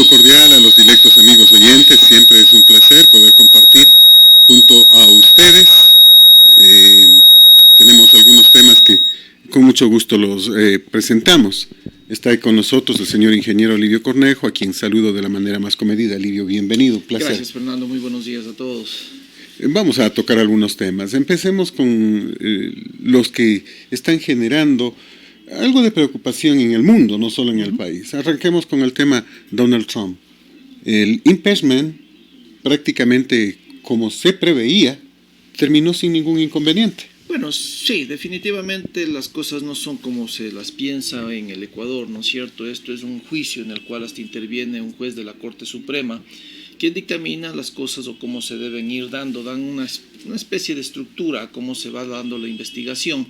saludo cordial a los directos amigos oyentes. Siempre es un placer poder compartir junto a ustedes. Tenemos algunos temas que con mucho gusto los presentamos. Está ahí con nosotros el señor ingeniero Livio Cornejo, a quien saludo de la manera más comedida. Livio, bienvenido, placer. Gracias, Fernando, muy buenos días a todos. Vamos a tocar algunos temas. Empecemos con los que están generando algo de preocupación en el mundo, no solo en el país. Arranquemos con el tema Donald Trump. El impeachment, prácticamente como se preveía, terminó sin ningún inconveniente. Bueno, sí, definitivamente las cosas no son como se las piensa en el Ecuador, ¿no es cierto? Esto es un juicio en el cual hasta interviene un juez de la Corte Suprema, quien dictamina las cosas o cómo se deben ir dando, dan una especie de estructura a cómo se va dando la investigación.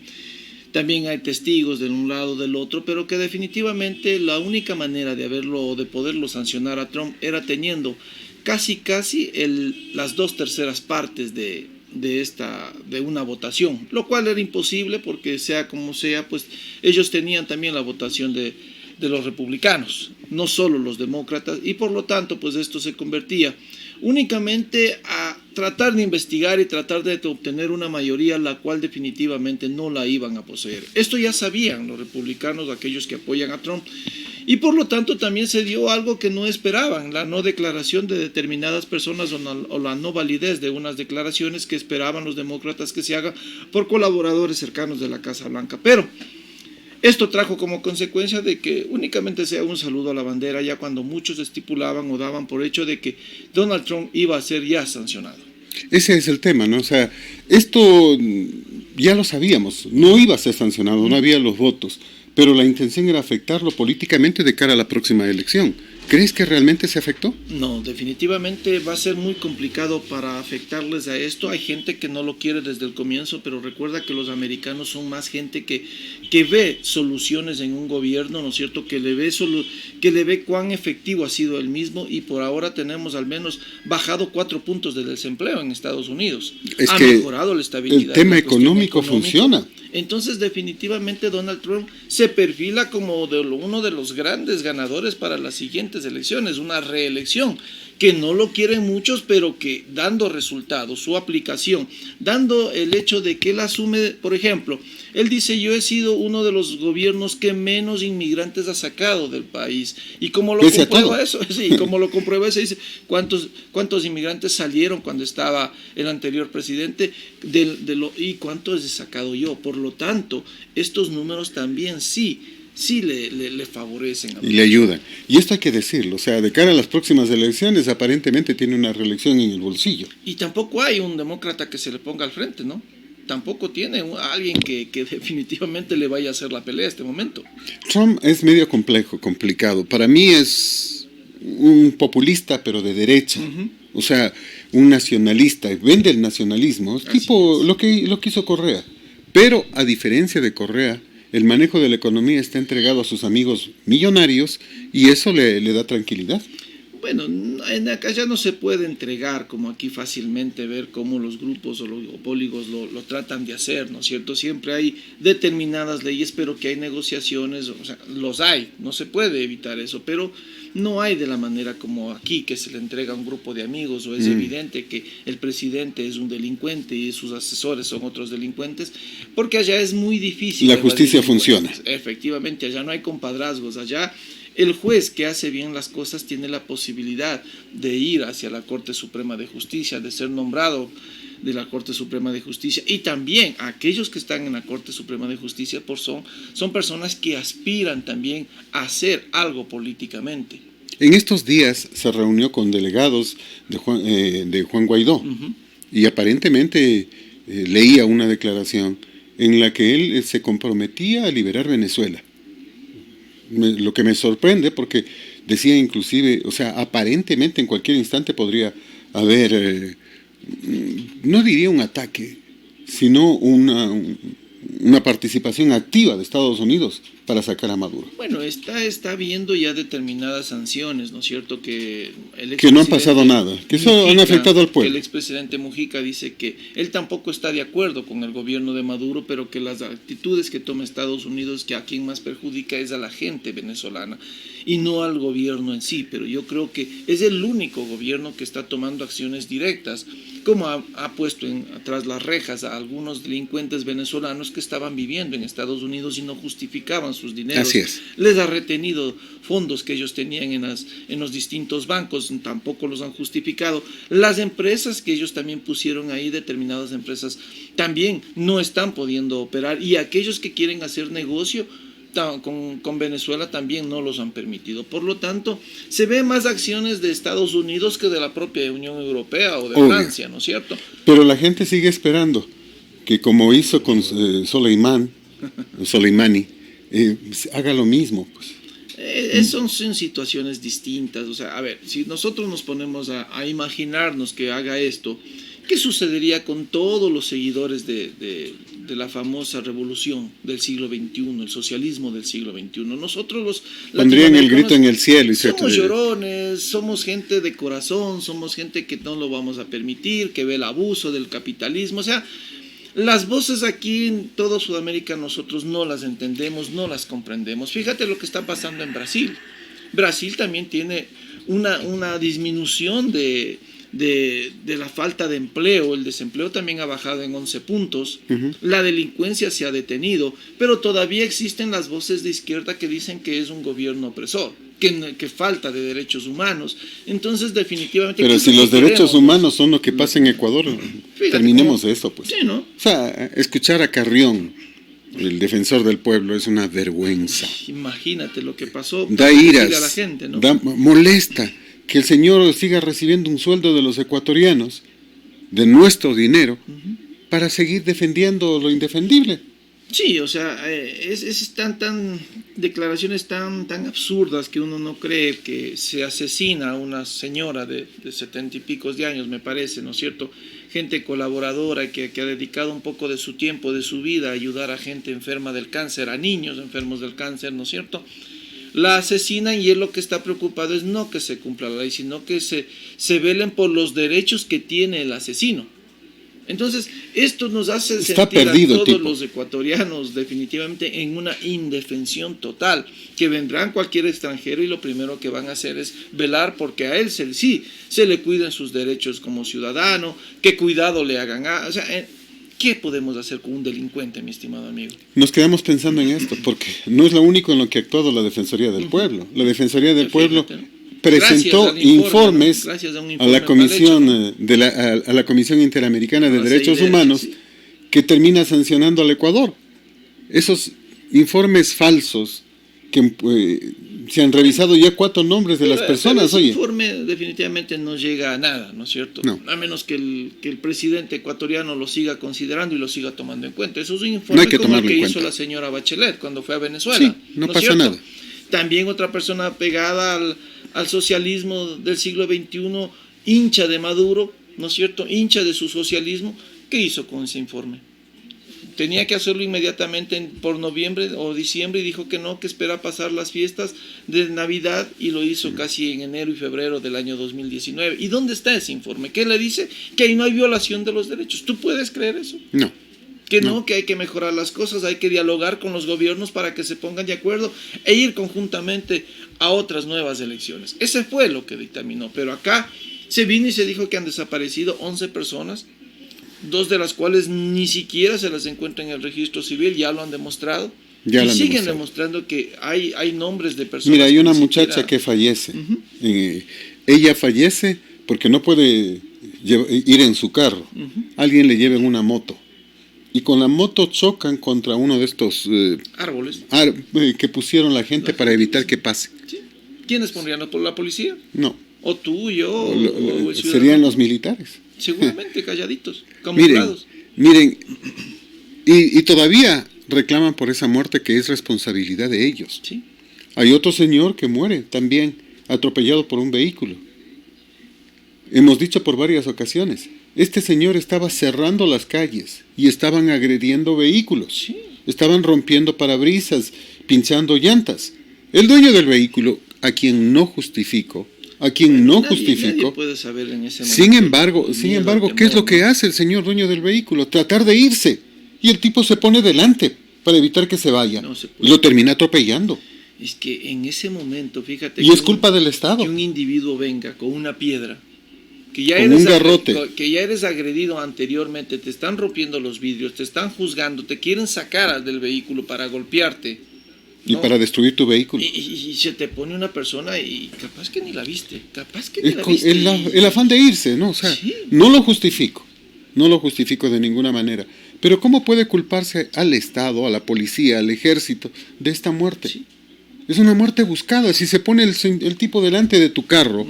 También hay testigos de un lado del otro, pero que definitivamente la única manera de poderlo sancionar a Trump era teniendo casi las 2/3 partes de una votación, lo cual era imposible porque sea como sea, pues ellos tenían también la votación de los republicanos, no solo los demócratas, y por lo tanto pues esto se convertía únicamente a tratar de investigar y tratar de obtener una mayoría la cual definitivamente no la iban a poseer. Esto ya sabían los republicanos, aquellos que apoyan a Trump, y por lo tanto también se dio algo que no esperaban, la no declaración de determinadas personas o la no validez de unas declaraciones que esperaban los demócratas que se haga por colaboradores cercanos de la Casa Blanca. Pero esto trajo como consecuencia de que únicamente sea un saludo a la bandera ya cuando muchos estipulaban o daban por hecho de que Donald Trump iba a ser ya sancionado. Ese es el tema, ¿no? O sea, esto ya lo sabíamos, no iba a ser sancionado, no había los votos, pero la intención era afectarlo políticamente de cara a la próxima elección. ¿Crees que realmente se afectó? No, definitivamente va a ser muy complicado para afectarles a esto. Hay gente que no lo quiere desde el comienzo, pero recuerda que los americanos son más gente que ve soluciones en un gobierno, ¿no es cierto? Que le ve cuán efectivo ha sido el mismo, y por ahora tenemos al menos bajado 4 puntos de desempleo en Estados Unidos. Ha mejorado la estabilidad. El tema económico funciona. Entonces definitivamente Donald Trump se perfila como uno de los grandes ganadores para las siguientes elecciones, una reelección que no lo quieren muchos, pero que dando resultados, su aplicación, dando el hecho de que él asume, por ejemplo, él dice: yo he sido uno de los gobiernos que menos inmigrantes ha sacado del país, y como lo comprueba eso, sí, como lo comprueba eso, dice cuántos inmigrantes salieron cuando estaba el anterior presidente y cuántos he sacado yo. Por lo tanto, estos números también sí le favorecen. Y le ayudan. Y esto hay que decirlo, o sea, de cara a las próximas elecciones, aparentemente tiene una reelección en el bolsillo. Y tampoco hay un demócrata que se le ponga al frente, ¿no? Tampoco tiene alguien que definitivamente le vaya a hacer la pelea a este momento. Trump es medio complicado. Para mí es un populista, pero de derecha. O sea, un nacionalista. Vende el nacionalismo, tipo lo que hizo Correa. Pero a diferencia de Correa, el manejo de la economía está entregado a sus amigos millonarios, y eso le da tranquilidad. Bueno, acá ya no se puede entregar como aquí fácilmente, ver cómo los grupos o los oligos lo tratan de hacer, ¿no es cierto? Siempre hay determinadas leyes, pero que hay negociaciones, o sea, los hay, no se puede evitar eso, pero no hay de la manera como aquí, que se le entrega a un grupo de amigos, o es evidente que el presidente es un delincuente y sus asesores son otros delincuentes, porque allá es muy difícil. La justicia funciona. Efectivamente, allá no hay compadrazgos, allá el juez que hace bien las cosas tiene la posibilidad de ir hacia la Corte Suprema de Justicia, de ser nombrado de la Corte Suprema de Justicia, y también aquellos que están en la Corte Suprema de Justicia son personas que aspiran también a hacer algo políticamente. En estos días se reunió con delegados de Juan Guaidó, y aparentemente leía una declaración en la que él se comprometía a liberar Venezuela. Lo que me sorprende, porque decía inclusive, o sea, aparentemente en cualquier instante podría haber, no diría un ataque, sino una participación activa de Estados Unidos para sacar a Maduro. Bueno, está habiendo ya determinadas sanciones, ¿no es cierto? Que no han pasado nada, que eso han afectado al pueblo. El expresidente Mujica dice que él tampoco está de acuerdo con el gobierno de Maduro, pero que las actitudes que toma Estados Unidos, que a quien más perjudica es a la gente venezolana y no al gobierno en sí. Pero yo creo que es el único gobierno que está tomando acciones directas, como ha puesto atrás las rejas a algunos delincuentes venezolanos que estaban viviendo en Estados Unidos y no justificaban sus dineros. Así es. Les ha retenido fondos que ellos tenían en los distintos bancos, tampoco los han justificado. Las empresas que ellos también pusieron ahí, determinadas empresas, también no están pudiendo operar, y aquellos que quieren hacer negocio con Venezuela también no los han permitido. Por lo tanto, se ve más acciones de Estados Unidos que de la propia Unión Europea o de Francia, ¿no es cierto? Pero la gente sigue esperando que, como hizo con Soleimani, haga lo mismo, pues. Son situaciones distintas. O sea, a ver, si nosotros nos ponemos a imaginarnos que haga esto, ¿qué sucedería con todos los seguidores de la famosa revolución del siglo XXI, el socialismo del siglo XXI? Nosotros los pondrían el grito en el cielo. Somos llorones, somos gente de corazón, somos gente que no lo vamos a permitir, que ve el abuso del capitalismo. O sea, las voces aquí en toda Sudamérica nosotros no las entendemos, no las comprendemos. Fíjate lo que está pasando en Brasil. Brasil también tiene una disminución de la falta de empleo. El desempleo también ha bajado en 11 puntos. La delincuencia se ha detenido, pero todavía existen las voces de izquierda que dicen que es un gobierno opresor, que falta de derechos humanos. Entonces, definitivamente... Pero si los derechos humanos son lo que pasa en Ecuador, terminemos eso, pues. Sí, ¿no? O sea, escuchar a Carrión, el defensor del pueblo, es una vergüenza. Imagínate lo que pasó. Da iras, a la gente, ¿no? Molesta que el señor siga recibiendo un sueldo de los ecuatorianos, de nuestro dinero, para seguir defendiendo lo indefendible. Sí, o sea, es tan declaraciones tan absurdas que uno no cree que se asesina a una señora de 70 y pico de años, me parece, ¿no es cierto? Gente colaboradora que ha dedicado un poco de su tiempo, de su vida a ayudar a gente enferma del cáncer, a niños enfermos del cáncer, ¿no es cierto? La asesinan, y él lo que está preocupado es no que se cumpla la ley, sino que se velen por los derechos que tiene el asesino. Entonces, esto nos hace sentir a todos los ecuatorianos definitivamente en una indefensión total, que vendrán cualquier extranjero y lo primero que van a hacer es velar porque a él se le cuiden sus derechos como ciudadano, que cuidado le hagan. O sea, ¿qué podemos hacer con un delincuente, mi estimado amigo? Nos quedamos pensando en esto, porque no es lo único en lo que ha actuado la Defensoría del Pueblo. La Defensoría del Pueblo presentó informes a la Comisión a la Comisión Interamericana de Derechos Humanos, que termina sancionando al Ecuador. Esos informes falsos que se han revisado ya 4 nombres de las personas. Ese informe definitivamente no llega a nada, ¿no es cierto? No. A menos que el presidente ecuatoriano lo siga considerando y lo siga tomando en cuenta. Eso es un informe como el que hizo la señora Bachelet cuando fue a Venezuela. Sí, no pasa nada. También otra persona pegada al socialismo del siglo XXI, hincha de Maduro, ¿no es cierto? Hincha de su socialismo. ¿Qué hizo con ese informe? Tenía que hacerlo inmediatamente por noviembre o diciembre, y dijo que no, que espera pasar las fiestas de Navidad, y lo hizo casi en enero y febrero del año 2019. ¿Y dónde está ese informe? ¿Qué le dice? Que ahí no hay violación de los derechos. ¿Tú puedes creer eso? No. Que no, que hay que mejorar las cosas, hay que dialogar con los gobiernos para que se pongan de acuerdo e ir conjuntamente a otras nuevas elecciones. Ese fue lo que dictaminó. Pero acá se vino y se dijo que han desaparecido 11 personas, 2 de las cuales ni siquiera se las encuentra en el registro civil, ya lo han demostrado. Y siguen demostrando que hay nombres de personas. Mira, hay una muchacha que fallece. Ella fallece porque no puede ir en su carro. Alguien le lleva en una moto. Y con la moto chocan contra uno de estos árboles que pusieron la gente para evitar que pase. ¿Sí? ¿Quiénes pondrían? ¿La policía? No. ¿O tú, yo? O serían los militares. Seguramente, calladitos, camuflados. Miren, y todavía reclaman por esa muerte que es responsabilidad de ellos. ¿Sí? Hay otro señor que muere también, atropellado por un vehículo. Hemos dicho por varias ocasiones, este señor estaba cerrando las calles y estaban agrediendo vehículos. Sí. Estaban rompiendo parabrisas, pinchando llantas. El dueño del vehículo, a quien no justifico, Nadie puede saber en ese momento. Sin embargo, ¿qué es lo que hace el señor dueño del vehículo? Tratar de irse. Y el tipo se pone delante para evitar que se vaya. No se Y lo termina atropellando. Es que en ese momento, fíjate. Y es culpa del Estado. Que un individuo venga con una piedra, que ya con un garrote, que ya eres agredido anteriormente, te están rompiendo los vidrios, te están juzgando, te quieren sacar del vehículo para golpearte. Y ¿no? Para destruir tu vehículo. Y se te pone una persona y capaz que ni la viste. El afán de irse, ¿no? O sea, sí. No lo justifico de ninguna manera. Pero ¿cómo puede culparse al Estado, a la policía, al ejército de esta muerte? Sí. Es una muerte buscada. Si se pone el tipo delante de tu carro,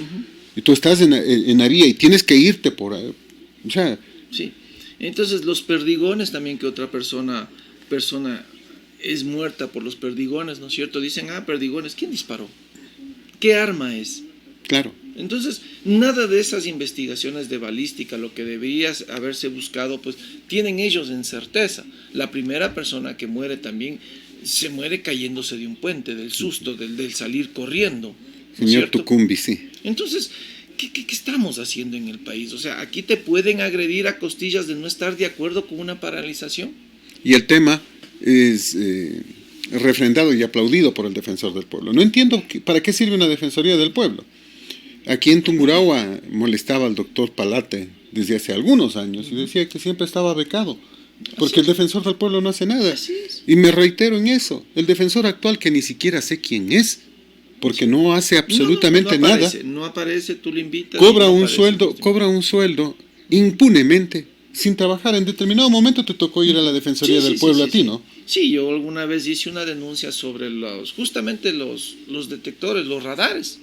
y tú estás en Aría y tienes que irte por ahí, o sea... Sí. Entonces los perdigones también, que otra persona es muerta por los perdigones, ¿no es cierto? Dicen, perdigones, ¿quién disparó? ¿Qué arma es? Claro. Entonces, nada de esas investigaciones de balística, lo que debería haberse buscado, pues tienen ellos en certeza. La primera persona que muere también se muere cayéndose de un puente, del susto, del salir corriendo. ¿No Señor Tucumbi, sí. Entonces, ¿qué estamos haciendo en el país? O sea, aquí te pueden agredir a costillas de no estar de acuerdo con una paralización. Y el tema es refrendado y aplaudido por el defensor del pueblo. No entiendo para qué sirve una defensoría del pueblo. Aquí en Tungurahua molestaba al doctor Palate desde hace algunos años y decía que siempre estaba becado, porque el defensor del pueblo no hace nada. Y me reitero en eso, el defensor actual, que ni siquiera sé quién es, porque no hace absolutamente nada. No aparece, tú le invitas. Cobra un sueldo impunemente, sin trabajar. En determinado momento te tocó ir a la Defensoría del Pueblo a ti, ¿no? Sí, yo alguna vez hice una denuncia sobre justamente los detectores, los radares.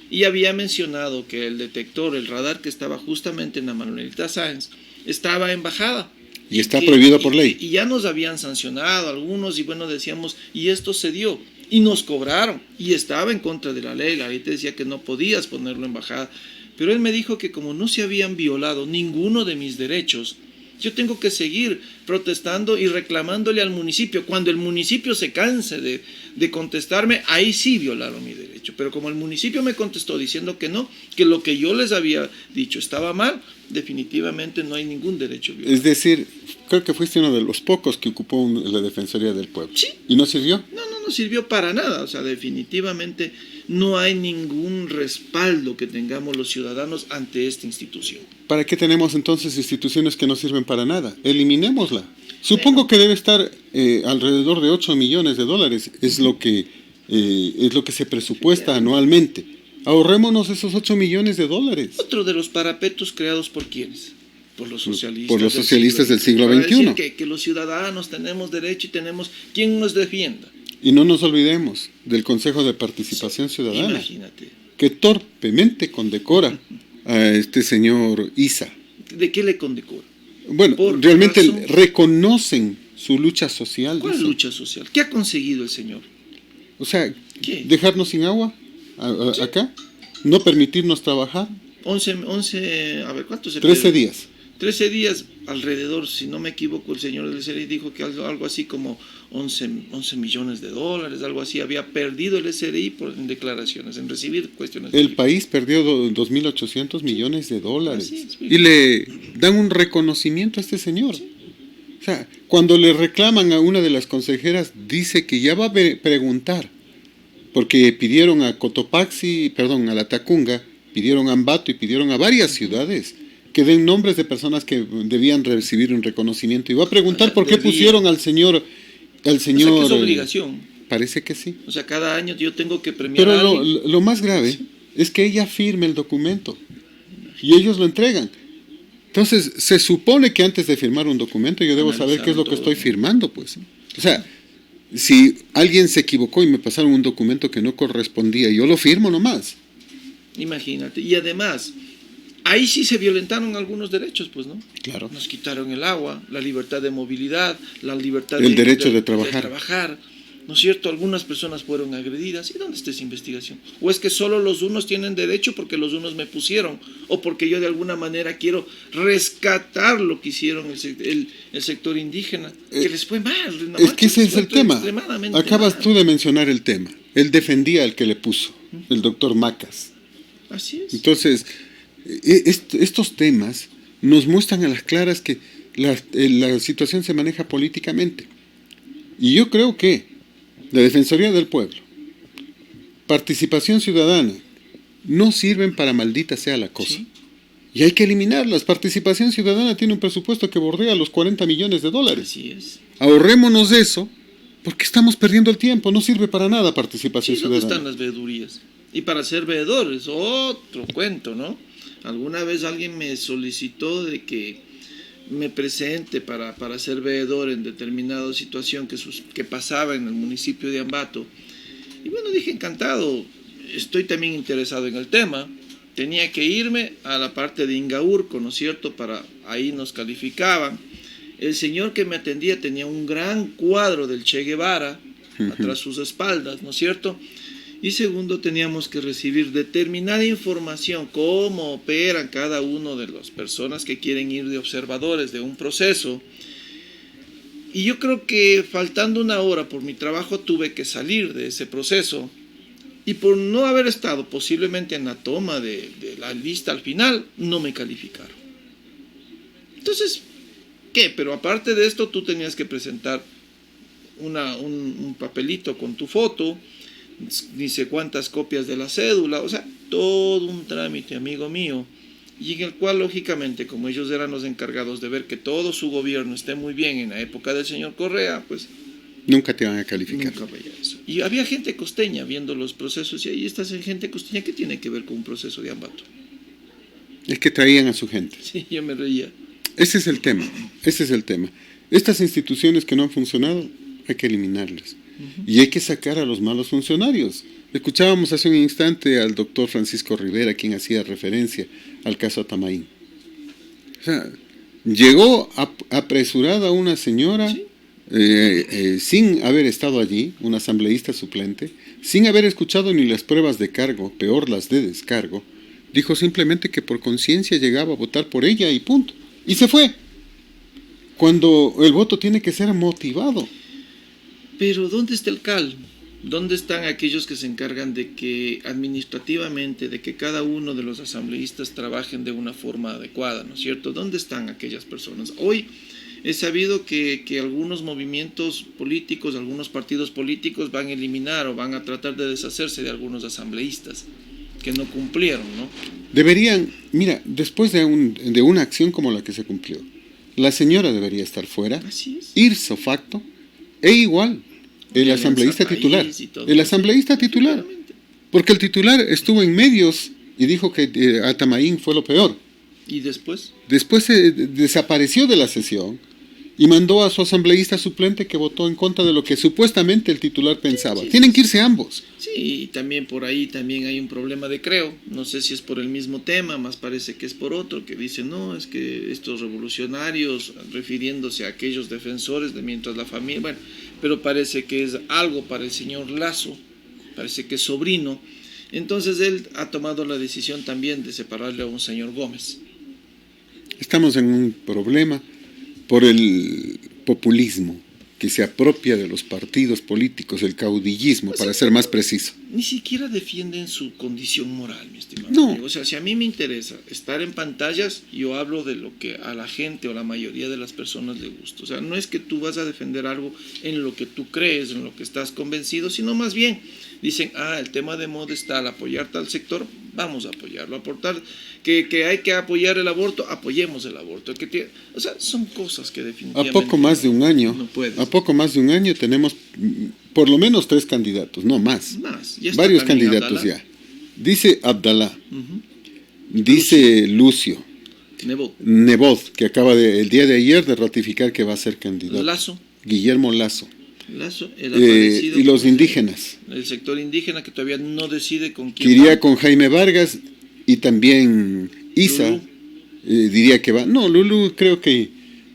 Y había mencionado que el radar que estaba justamente en la Manuelita Sáenz, estaba en bajada. Y está prohibido por ley. Y ya nos habían sancionado algunos, y bueno, decíamos, y esto se dio. Y nos cobraron, y estaba en contra de la ley te decía que no podías ponerlo en bajada. Pero él me dijo que como no se habían violado ninguno de mis derechos, yo tengo que seguir protestando y reclamándole al municipio. Cuando el municipio se canse de contestarme, ahí sí violaron mi derecho. Pero como el municipio me contestó diciendo que no, que lo que yo les había dicho estaba mal, definitivamente no hay ningún derecho violado. Es decir, creo que fuiste uno de los pocos que ocupó la Defensoría del Pueblo. Sí. ¿Y no sirvió? No sirvió para nada. O sea, definitivamente no hay ningún respaldo que tengamos los ciudadanos ante esta institución. ¿Para qué tenemos entonces instituciones que no sirven para nada? Eliminémosla. Supongo que debe estar alrededor de 8 millones de dólares, es lo que se presupuesta anualmente. Ahorrémonos esos 8 millones de dólares. Otro de los parapetos creados por ¿quiénes? Por los socialistas. Por los socialistas del siglo XXI. Que los ciudadanos tenemos derecho y tenemos quien nos defienda. Y no nos olvidemos del Consejo de Participación Ciudadana. Imagínate. Que torpemente condecora a este señor Isa. ¿De qué le condecora? Bueno, realmente reconocen su lucha social. ¿Cuál lucha social? ¿Qué ha conseguido el señor? O sea, dejarnos sin agua acá, no permitirnos trabajar. 11, a ver, ¿cuánto se 13 días. 13 días alrededor, si no me equivoco, el señor del SRI dijo que algo así como 11 millones de dólares, algo así, había perdido el SRI en declaraciones, en recibir cuestiones. El país perdió 2.800 millones de dólares. Y le dan un reconocimiento a este señor. Sí. O sea, cuando le reclaman a una de las consejeras, dice que ya va a preguntar, porque pidieron a Cotopaxi, a la Tacunga, pidieron a Ambato y pidieron a varias ciudades que den nombres de personas que debían recibir un reconocimiento. Y va a preguntar por qué pusieron al señor... O sea, que es obligación. Parece que sí. O sea, cada año yo tengo que premiar. Pero lo más grave es que ella firme el documento y ellos lo entregan. Entonces, se supone que antes de firmar un documento yo debo saber qué es lo que estoy firmando, pues. O sea, si alguien se equivocó y me pasaron un documento que no correspondía, yo lo firmo nomás. Imagínate. Y además, ahí sí se violentaron algunos derechos, pues, ¿no? Claro. Nos quitaron el agua, la libertad de movilidad, la libertad derecho de trabajar. ¿no es cierto? Algunas personas fueron agredidas. ¿Y dónde está esa investigación? ¿O es que solo los unos tienen derecho porque los unos me pusieron? ¿O porque yo de alguna manera quiero rescatar lo que hicieron el sector indígena? Que les fue mal. Es que ese es el tema. Acabas mal. tú de mencionar el tema. Él defendía al que le puso, el doctor Macas. Así es. Entonces, estos temas nos muestran a las claras que la situación se maneja políticamente. Y yo creo que la Defensoría del Pueblo, participación ciudadana, no sirven para maldita sea la cosa. ¿Sí? Y hay que eliminarlas. Participación ciudadana tiene un presupuesto que bordea los 40 millones de dólares. Así es. Ahorrémonos de eso, porque estamos perdiendo el tiempo. No sirve para nada participación ciudadana. ¿Dónde están las veedurías? Y para ser veedor es otro cuento, ¿no? Alguna vez alguien me solicitó de que me presente para ser veedor en determinada situación que pasaba en el municipio de Ambato. Y bueno, dije, encantado, estoy también interesado en el tema. Tenía que irme a la parte de Ingaurco, ¿no es cierto? Ahí nos calificaban. El señor que me atendía tenía un gran cuadro del Che Guevara atrás sus espaldas, ¿no es cierto? Y segundo, teníamos que recibir determinada información, cómo operan cada uno de las personas que quieren ir de observadores de un proceso. Y yo creo que faltando una hora por mi trabajo tuve que salir de ese proceso. Y por no haber estado posiblemente en la toma de la lista al final, no me calificaron. Entonces, ¿qué? Pero aparte de esto, tú tenías que presentar un papelito con tu foto, ni sé cuántas copias de la cédula, o sea, todo un trámite, amigo mío, y en el cual, lógicamente, como ellos eran los encargados de ver que todo su gobierno esté muy bien en la época del señor Correa, pues nunca te van a calificar. Nunca veía eso. Y había gente costeña viendo los procesos, y ahí está gente costeña que tiene que ver con un proceso de Ambato. Es que traían a su gente. Sí, yo me reía. Ese es el tema, ese es el tema. Estas instituciones que no han funcionado, hay que eliminarlas. Y hay que sacar a los malos funcionarios. Escuchábamos hace un instante al doctor Francisco Rivera, quien hacía referencia al caso Atamaín. O sea, llegó apresurada una señora, ¿sí? Sin haber estado allí, una asambleísta suplente, sin haber escuchado ni las pruebas de cargo, peor las de descargo, dijo simplemente que por conciencia llegaba a votar por ella y punto. Y se fue. Cuando el voto tiene que ser motivado. Pero ¿dónde está el CAL? ¿Dónde están aquellos que se encargan de que administrativamente, de que cada uno de los asambleístas trabajen de una forma adecuada, ¿no es cierto? ¿Dónde están aquellas personas? Hoy he sabido que algunos movimientos políticos, algunos partidos políticos van a eliminar o van a tratar de deshacerse de algunos asambleístas que no cumplieron, ¿no? Deberían, mira, después de una acción como la que se cumplió, la señora debería estar fuera, así es, ipso facto, e igual, el asambleísta titular. El asambleísta titular. Porque el titular estuvo en medios y dijo que Atamaín fue lo peor. ¿Y después? Después se desapareció de la sesión y mandó a su asambleísta suplente que votó en contra de lo que supuestamente el titular pensaba. Sí. Tienen que irse ambos. Sí, y también por ahí también hay un problema de creo. No sé si es por el mismo tema, más parece que es por otro, que dicen, no, es que estos revolucionarios, refiriéndose a aquellos defensores de mientras la familia, bueno, pero parece que es algo para el señor Lazo, parece que es sobrino. Entonces él ha tomado la decisión también de separarle a un señor Gómez. Estamos en un problema por el populismo que se apropia de los partidos políticos, el caudillismo, para ser más preciso. Ni siquiera defienden su condición moral, mi estimado amigo. O sea, si a mí me interesa estar en pantallas, yo hablo de lo que a la gente o la mayoría de las personas le gusta. O sea, no es que tú vas a defender algo en lo que tú crees, en lo que estás convencido, sino más bien dicen, el tema de moda está al apoyar tal sector, vamos a apoyarlo, aportar que hay que apoyar el aborto, apoyemos el aborto. O sea, son cosas que definitivamente... A poco más de un año, tenemos por lo menos 3 candidatos, no más. Varios candidatos Abdalá. Ya. Dice Abdalá, dice Lucio Nebot, que acaba el día de ayer de ratificar que va a ser candidato. Lazo. Guillermo Lazo. El y los indígenas. El sector indígena que todavía no decide con quién iría va. Con Jaime Vargas y también Isa diría que va. No, Lulú creo que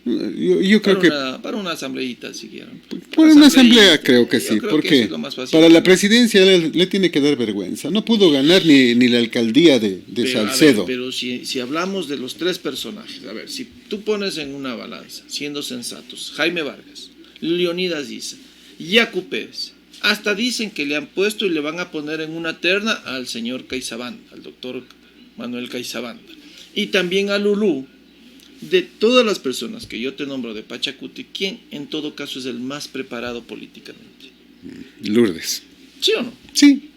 Yo creo que para una asambleíta siquiera. por una asamblea creo que sí, yo creo que porque eso es lo más fácil. para la presidencia le tiene que dar vergüenza. No pudo ganar ni la alcaldía de Salcedo. Pero si hablamos de los tres personajes, a ver, si tú pones en una balanza, siendo sensatos, Jaime Vargas, Leonidas Issa, Yacu Pérez, hasta dicen que le han puesto y le van a poner en una terna al señor Caizabanda, al doctor Manuel Caizabanda, y también a Lulú. De todas las personas que yo te nombro de Pachacuti, ¿quién en todo caso es el más preparado políticamente? Lourdes. ¿Sí o no? Sí.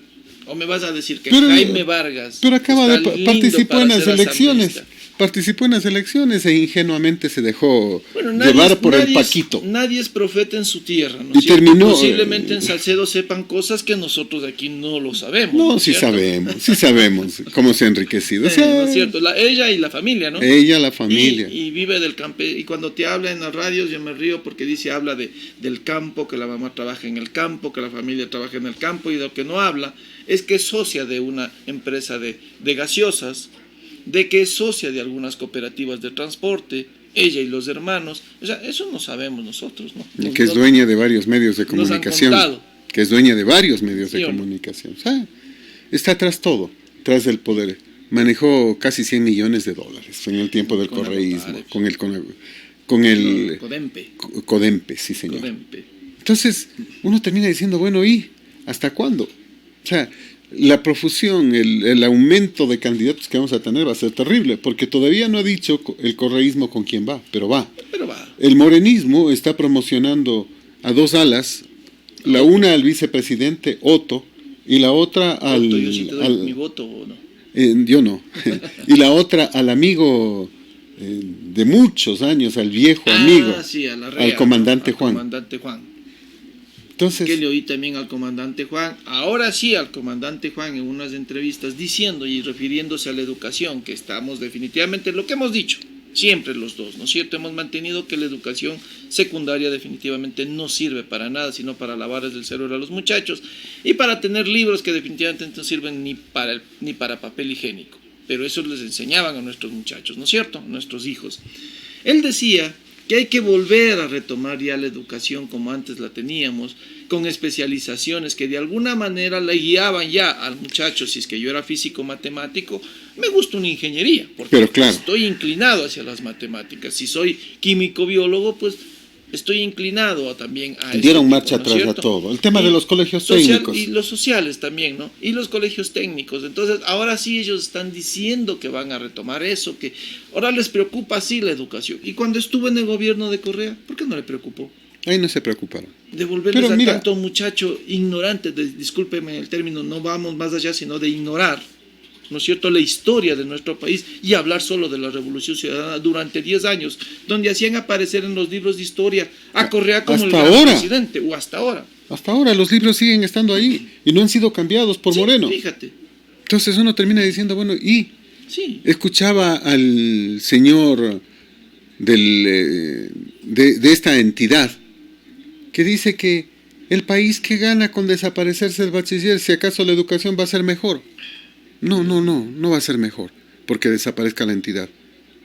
¿O me vas a decir que Jaime Vargas pero acaba de participó en las elecciones? asambleísta? Participó en las elecciones e ingenuamente se dejó llevar por el Paquito. Nadie es profeta en su tierra, ¿no? Y terminó. Posiblemente en Salcedo sepan cosas que nosotros de aquí no lo sabemos. No, sí sabemos cómo se ha enriquecido. ¿No es cierto? Ella y la familia, ¿no? Ella, la familia. Y vive del campo. Y cuando te habla en las radios, yo me río porque habla del campo, que la mamá trabaja en el campo, que la familia trabaja en el campo, y de lo que no habla es que es socia de una empresa de gaseosas, de que es socia de algunas cooperativas de transporte, ella y los hermanos. O sea, eso no sabemos nosotros, ¿no? Que es dueña de varios medios de comunicación. Nos han contado. Que es dueña de varios medios de ¿Sí o no? comunicación. O sea, está tras todo, tras del poder. Manejó casi 100 millones de dólares en el tiempo del correísmo, con el Codempe. Codempe, sí señor. Codempe. Entonces, uno termina diciendo, bueno, ¿y hasta cuándo? O sea, la profusión, el aumento de candidatos que vamos a tener va a ser terrible, porque todavía no ha dicho el correísmo con quién va, pero va. El morenismo está promocionando a dos alas, la una al vicepresidente Otto y la otra al... Otto, yo sí te doy mi voto, ¿o no? Yo no. Y la otra al amigo de muchos años, al viejo amigo, sí, al comandante Juan. Comandante Juan. Entonces, Que le oí también al comandante Juan, ahora sí al comandante Juan en unas entrevistas diciendo y refiriéndose a la educación, que estamos definitivamente, lo que hemos dicho, siempre los dos, ¿no es cierto? Hemos mantenido que la educación secundaria definitivamente no sirve para nada, sino para lavarles el cerebro a los muchachos y para tener libros que definitivamente no sirven ni para papel higiénico. Pero eso les enseñaban a nuestros muchachos, ¿no es cierto? A nuestros hijos. Él decía que hay que volver a retomar ya la educación como antes la teníamos, con especializaciones que de alguna manera le guiaban ya al muchacho. Si es que yo era físico matemático, me gusta una ingeniería, porque pero claro, estoy inclinado hacia las matemáticas. Si soy químico biólogo, pues estoy inclinado también a dieron tipo, marcha atrás a todo. El tema de los colegios técnicos. Y los sociales también, ¿no? Y los colegios técnicos. Entonces, ahora sí ellos están diciendo que van a retomar eso, que ahora les preocupa sí la educación. Y cuando estuvo en el gobierno de Correa, ¿por qué no le preocupó? Ahí no se preocuparon. Devolverles a tanto muchacho ignorante, discúlpeme el término, no vamos más allá, sino de ignorar, ¿no es cierto?, la historia de nuestro país y hablar solo de la Revolución Ciudadana durante 10 años, donde hacían aparecer en los libros de historia a Correa como hasta el gran ahora, presidente, o hasta ahora. Hasta ahora los libros siguen estando ahí y no han sido cambiados por Moreno. Fíjate. Entonces uno termina diciendo, bueno, y sí. Escuchaba al señor de esta entidad que dice que el país que gana con desaparecerse el bachiller, si acaso la educación va a ser mejor. No va a ser mejor porque desaparezca la entidad,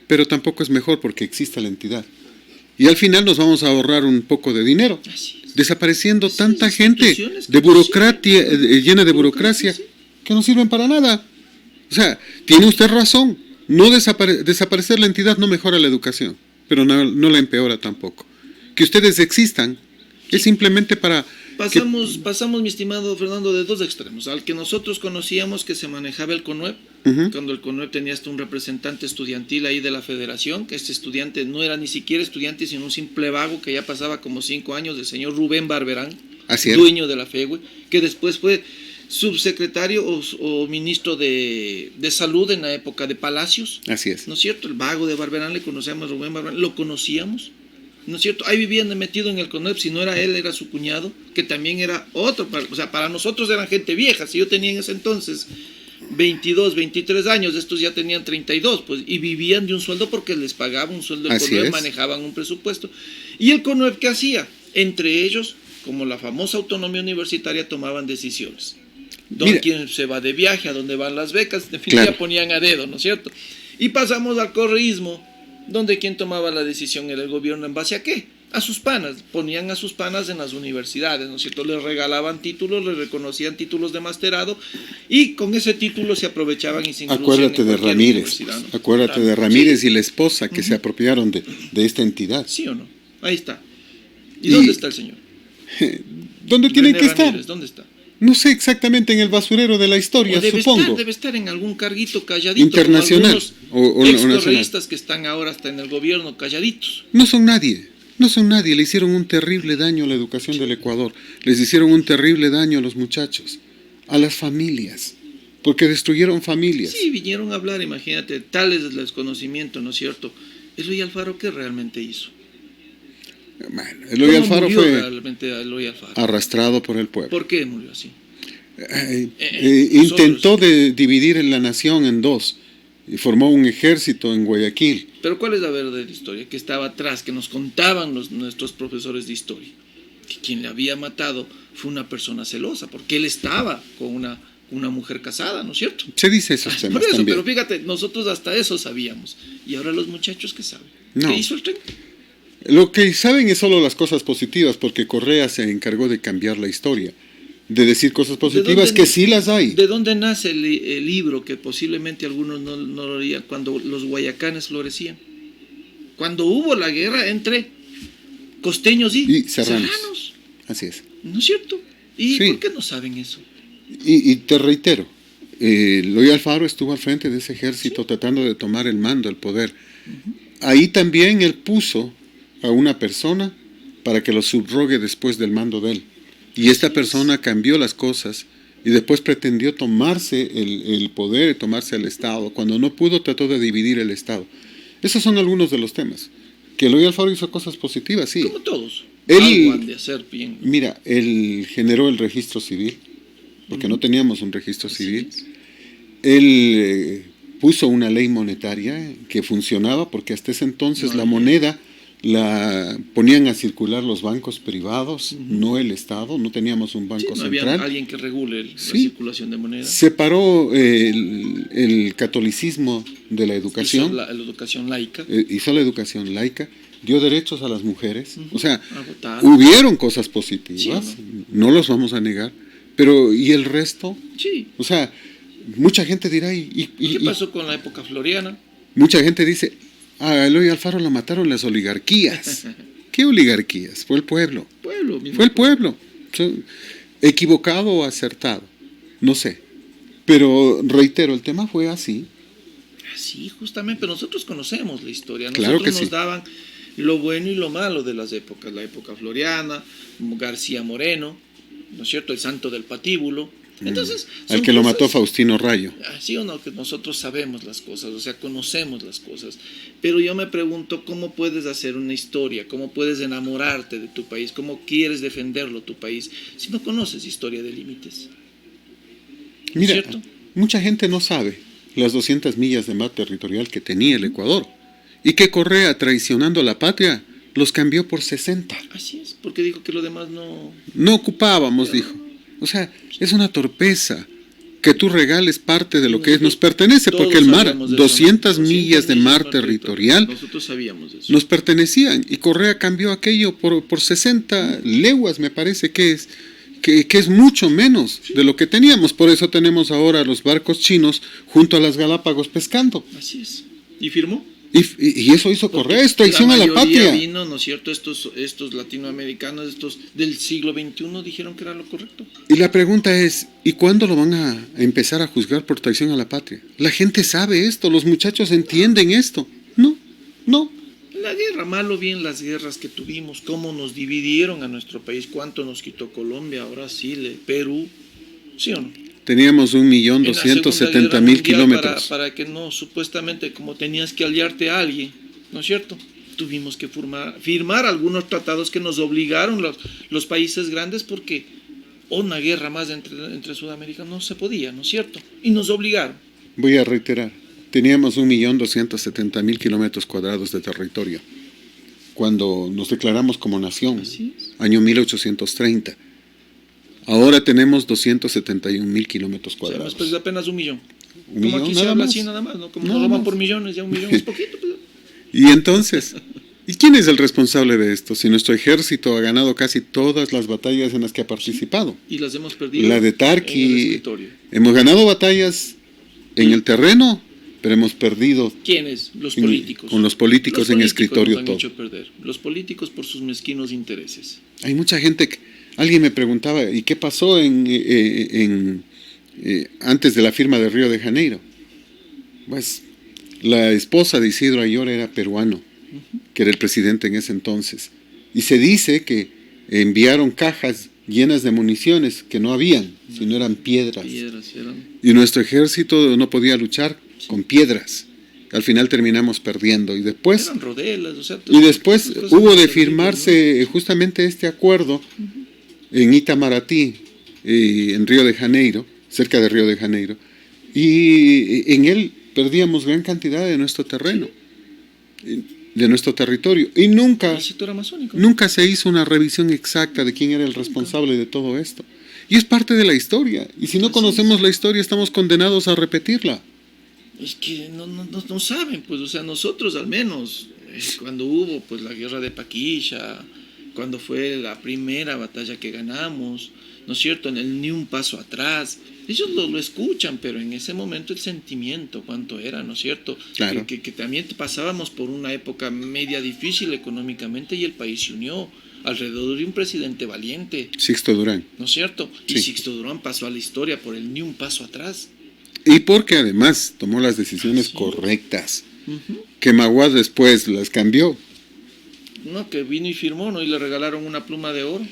pero tampoco es mejor porque exista la entidad. Y al final nos vamos a ahorrar un poco de dinero, desapareciendo tanta gente de burocracia, llena de burocracia, que no sirven para nada. O sea, tiene usted razón, no desaparecer la entidad no mejora la educación, pero no la empeora tampoco. Que ustedes existan es simplemente para... Pasamos, mi estimado Fernando, de dos extremos. Al que nosotros conocíamos, que se manejaba el CONUEP, cuando el CONUEP tenía hasta un representante estudiantil ahí de la federación, que este estudiante no era ni siquiera estudiante, sino un simple vago que ya pasaba como 5 años, del señor Rubén Barberán, dueño de la FEGUE, que después fue subsecretario o ministro de salud en la época de Palacios. Así es. ¿No es cierto? El vago de Barberán, le conocíamos a Rubén Barberán, lo conocíamos. ¿No es cierto? Ahí vivían metido en el CONUEP, si no era él, era su cuñado, que también era otro, o sea, para nosotros eran gente vieja. Si yo tenía en ese entonces 22, 23 años, estos ya tenían 32, pues, y vivían de un sueldo porque les pagaba un sueldo el CONUEP, manejaban un presupuesto. ¿Y el CONUEP qué hacía? Entre ellos, como la famosa autonomía universitaria, tomaban decisiones. ¿Quién se va de viaje? ¿A dónde van las becas? Definitivamente ponían a dedo, ¿no es cierto? Y pasamos al correísmo, donde quien tomaba la decisión era el gobierno. ¿En base a qué? A sus panas. Ponían a sus panas en las universidades, ¿no es cierto? Les regalaban títulos, les reconocían títulos de masterado y con ese título se aprovechaban y se introducían Acuérdate en de cualquier Ramírez, universidad, ¿no? acuérdate Claro. de Ramírez Sí. y la esposa que se apropiaron de esta entidad. ¿Sí o no? Ahí está. ¿Y dónde está el señor? ¿Dónde tienen René que estar? Ramírez, ¿dónde está? No sé exactamente, en el basurero de la historia, O supongo. debe estar en algún carguito calladito. Internacional, Como o algunos nacional. excorreístas que están ahora hasta en el gobierno calladitos. No son nadie, no son nadie. Le hicieron un terrible daño a la educación del Ecuador. Les hicieron un terrible daño a los muchachos, a las familias, porque destruyeron familias. Sí, vinieron a hablar, imagínate, tal es el desconocimiento, ¿no es cierto? Eloy Alfaro, ¿qué realmente hizo? Bueno, Eloy ¿Cómo Alfaro murió fue realmente Eloy Alfaro? arrastrado por el pueblo. ¿Por qué murió así? Intentó dividir en la nación en dos y formó un ejército en Guayaquil. Pero ¿cuál es la verdadera historia que estaba atrás, que nos contaban nuestros profesores de historia? Que quien le había matado fue una persona celosa, porque él estaba con una mujer casada, ¿no es cierto? Se dice esos temas Por eso, también. pero fíjate, nosotros hasta eso sabíamos. Y ahora los muchachos, ¿qué saben? No. ¿Qué hizo el tren? Lo que saben es solo las cosas positivas, porque Correa se encargó de cambiar la historia, de decir cosas positivas que sí las hay. ¿De dónde nace el libro que posiblemente algunos no lo leían cuando los guayacanes florecían? Cuando hubo la guerra entre costeños y serranos. Así es. ¿No es cierto? ¿Y Sí. por qué no saben eso? Y te reitero, Eloy Alfaro estuvo al frente de ese ejército tratando de tomar el mando, el poder. Ahí también él puso a una persona para que lo subrogue después del mando de él. Y esta persona cambió las cosas y después pretendió tomarse el poder, tomarse el Estado. Cuando no pudo, trató de dividir el Estado. Esos son algunos de los temas. Que Eloy Alfaro hizo cosas positivas, sí. Como todos. Él- Algo han de hacer bien. Mira, él generó el registro civil, porque no teníamos un registro civil. Él puso una ley monetaria que funcionaba, porque hasta ese entonces la moneda la ponían a circular los bancos privados, no el Estado, no teníamos un banco Sí, no había central. alguien que regule la Sí. circulación de moneda. Separó el catolicismo de la educación, Hizo la educación laica. hizo la educación laica, dio derechos a las mujeres, o sea, A votar. hubieron cosas positivas, Sí, no los vamos a negar, pero ¿y el resto? Sí. O sea, mucha gente dirá, ¿Qué pasó con la época floriana? mucha gente dice, a Eloy Alfaro lo mataron las oligarquías. ¿Qué oligarquías? Fue el pueblo. Mismo Fue el pueblo. Equivocado o acertado, no sé. Pero reitero, el tema fue así. Sí, justamente, pero nosotros conocemos la historia. Claro Nosotros que nos sí. daban lo bueno y lo malo de las épocas. La época floriana, García Moreno, ¿no es cierto? El santo del patíbulo. Entonces, Al son que lo cosas- mató Faustino Rayo. Sí o no, que nosotros sabemos las cosas, o sea, conocemos las cosas. Pero yo me pregunto, ¿cómo puedes hacer una historia? ¿Cómo puedes enamorarte de tu país? ¿Cómo quieres defenderlo tu país si no conoces historia de límites? Mira, ¿Cierto? mucha gente no sabe las 200 millas de mar territorial que tenía el Ecuador y que Correa, traicionando a la patria, los cambió por 60. Así es, porque dijo que lo demás no... No ocupábamos, dijo. O sea, es una torpeza que tú regales parte de lo que nos pertenece, porque el mar, Todos sabíamos de eso, 200 ¿no? millas de mar territorial, Nosotros sabíamos de eso. nos pertenecían, y Correa cambió aquello por 60 leguas, me parece que es mucho menos de lo que teníamos. Por eso tenemos ahora los barcos chinos junto a las Galápagos pescando. Así es. ¿Y firmó? Y eso hizo Correa, es traición a la mayoría patria. vino, ¿no es cierto? Estos latinoamericanos, estos del siglo XXI, dijeron que era lo correcto. Y la pregunta es, ¿y cuándo lo van a empezar a juzgar por traición a la patria? La gente sabe esto, los muchachos entienden esto. No. La guerra, malo bien las guerras que tuvimos, cómo nos dividieron a nuestro país, cuánto nos quitó Colombia, Brasil, Perú, ¿sí o no? Teníamos En la 1.270.000 Segunda Guerra Mundial, kilómetros. para que no, supuestamente, como tenías que aliarte a alguien, ¿no es cierto? Tuvimos que firmar algunos tratados que nos obligaron los países grandes, porque una guerra más entre Sudamérica no se podía, ¿no es cierto? Y nos obligaron. Voy a reiterar, teníamos 1.270.000 kilómetros cuadrados de territorio cuando nos declaramos como nación, Así es. año 1830. Ahora tenemos 271.000 kilómetros O sea, hemos cuadrados. perdido apenas 1 millón. Un Como millón aquí se nada habla más. así nada más, ¿no? Como Nada nos lo van más. por millones, ya 1 millón es poquito. Pues. Y entonces, ¿y quién es el responsable de esto? Si nuestro ejército ha ganado casi todas las batallas en las que ha participado. Y las hemos perdido La de en el Tarqui, escritorio. hemos ganado batallas en el terreno, pero hemos perdido ¿Quiénes? Los políticos. con los políticos en escritorio nos han todo. hecho perder. Los políticos por sus mezquinos intereses. Hay mucha gente alguien me preguntaba, ¿y qué pasó antes de la firma de Río de Janeiro? Pues la esposa de Isidro Ayora era peruano, que era el presidente en ese entonces. Y se dice que enviaron cajas llenas de municiones que no habían, sino eran piedras. Y nuestro ejército no podía luchar con piedras. Al final terminamos perdiendo. Y después, eran rodelas, o sea, hubo de firmarse justamente este acuerdo en Itamaraty, en Río de Janeiro, cerca de Río de Janeiro. Y en él perdíamos gran cantidad de nuestro terreno, de nuestro territorio. Y nunca se hizo una revisión exacta de quién era el responsable de todo esto. Y es parte de la historia. Y si no conocemos la historia, estamos condenados a repetirla. Es que no saben, pues, o sea, nosotros al menos, cuando hubo pues la guerra de Paquilla, cuando fue la primera batalla que ganamos, ¿no es cierto?, en el ni un paso atrás, ellos lo escuchan, pero en ese momento el sentimiento, cuánto era, ¿no es cierto? Claro. Que también pasábamos por una época media difícil económicamente y el país se unió alrededor de un presidente valiente. Sixto Durán. ¿No es cierto? Sí. Y Sixto Durán pasó a la historia por el ni un paso atrás. Y porque además tomó las decisiones correctas, que Maguad después las cambió. No, que vino y firmó, ¿no? Y le regalaron una pluma de oro.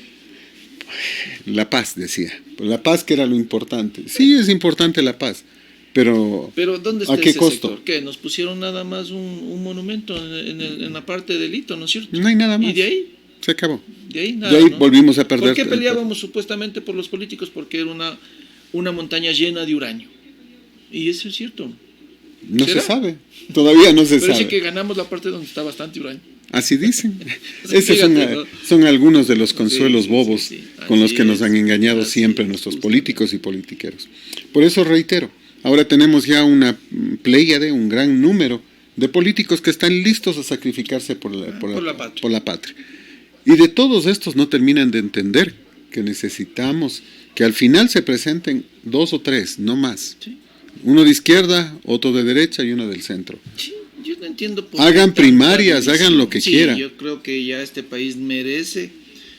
La paz, decía. La paz, que era lo importante. Sí, es importante la paz, pero ¿dónde está ¿a qué ese costo? sector? ¿Qué? Nos pusieron nada más un monumento en la parte del hito, ¿no es cierto? No hay nada más. ¿Y de ahí? Se acabó. De ahí nada, De ahí ¿no? volvimos a perder. ¿Por qué peleábamos supuestamente por los políticos? Porque era una montaña llena de uranio. Y eso es cierto. No se sabe. Todavía no se sabe. sabe. Pero sí que ganamos la parte donde está bastante uranio. Así dicen. Esos son algunos de los consuelos bobos con los que nos han engañado siempre nuestros políticos y politiqueros. Por eso reitero, ahora tenemos ya una pléyade, un gran número de políticos que están listos a sacrificarse por la patria. Y de todos estos no terminan de entender que necesitamos que al final se presenten 2 o 3, no más. Sí. Uno de izquierda, otro de derecha y uno del centro. Sí, yo no entiendo por hagan primarias, hagan lo que quieran. Yo creo que ya este país merece,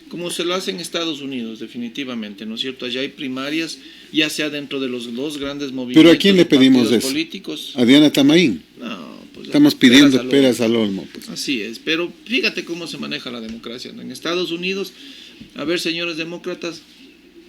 como se lo hace en Estados Unidos, definitivamente, ¿no es cierto? Allá hay primarias, ya sea dentro de los dos grandes movimientos. ¿Pero a quién le pedimos eso? Políticos. ¿A Diana Tamaín? No, pues estamos pidiendo peras al olmo. Pues. Así es, pero fíjate cómo se maneja la democracia, ¿no? En Estados Unidos, a ver, señores demócratas,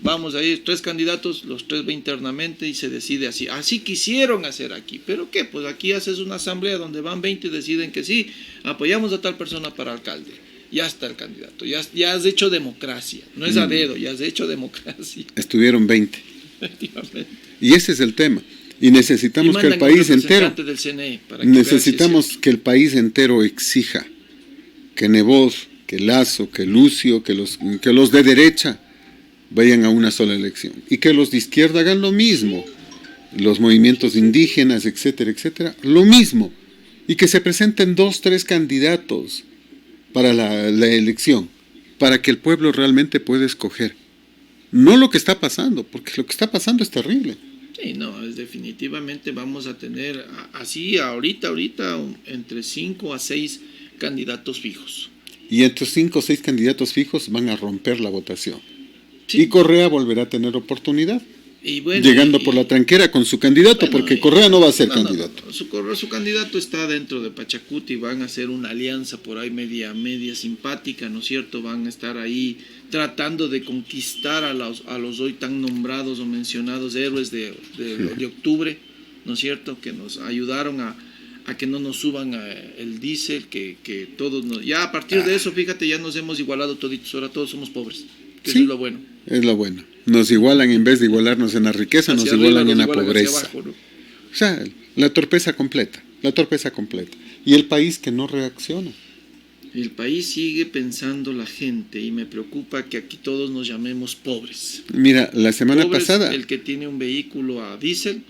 vamos a ir 3 candidatos, los 3 va internamente y se decide así. Así quisieron hacer aquí. ¿Pero qué? Pues aquí haces una asamblea donde van 20 y deciden que sí, apoyamos a tal persona para alcalde. Ya está el candidato. Ya has hecho democracia. No es a dedo, ya has hecho democracia. Estuvieron 20. Efectivamente. Y ese es el tema. Y necesitamos que el país entero... del CNE para necesitamos que el país entero exija que Nebot, que Lasso, que Lucio, que los de derecha vayan a una sola elección. Y que los de izquierda hagan lo mismo. Los movimientos indígenas, etcétera, etcétera, lo mismo. Y que se presenten 2, 3 candidatos para la elección, para que el pueblo realmente pueda escoger. No lo que está pasando, porque lo que está pasando es terrible. Sí, no, definitivamente vamos a tener así ahorita entre 5 a 6 candidatos fijos. Y estos 5 o 6 candidatos fijos van a romper la votación. Sí. Y Correa volverá a tener oportunidad. Llegando por la tranquera con su candidato, porque Correa no va a ser candidato. No. Su candidato está dentro de Pachacuti, van a hacer una alianza por ahí media simpática, ¿no es cierto? Van a estar ahí tratando de conquistar a los hoy tan nombrados o mencionados héroes de octubre, ¿no es cierto? Que nos ayudaron a que no nos suban el diésel, que todos ya a partir de eso, fíjate, ya nos hemos igualado toditos, ahora todos somos pobres, que sí, eso es lo bueno. Es lo bueno. Nos igualan, en vez de igualarnos en la riqueza, nos igualan en la pobreza. Abajo, ¿no? O sea, la torpeza completa. Y el país que no reacciona. El país sigue pensando la gente y me preocupa que aquí todos nos llamemos pobres. Mira, la semana pasada... El que tiene un vehículo a diésel,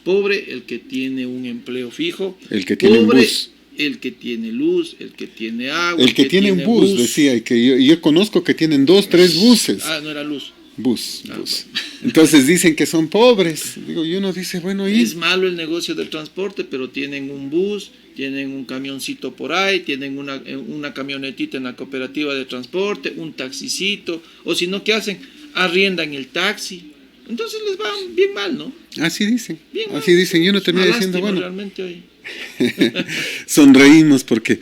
pobre el que tiene un empleo fijo, el que tiene un bus. el que tiene luz, el que tiene agua, el que tiene un bus, decía, y que yo conozco que tienen 2, 3 buses. No era luz. Bus. Bueno. Entonces dicen que son pobres. Digo, y uno dice, bueno, ¿y? Es malo el negocio del transporte, pero tienen un bus, tienen un camioncito por ahí, tienen una camionetita en la cooperativa de transporte, un taxicito, o si no, ¿qué hacen? Arriendan el taxi. Entonces les va bien mal, ¿no? Así dicen. Bien así mal. dicen. Y uno termina diciendo, bueno. Realmente hoy. Sonreímos porque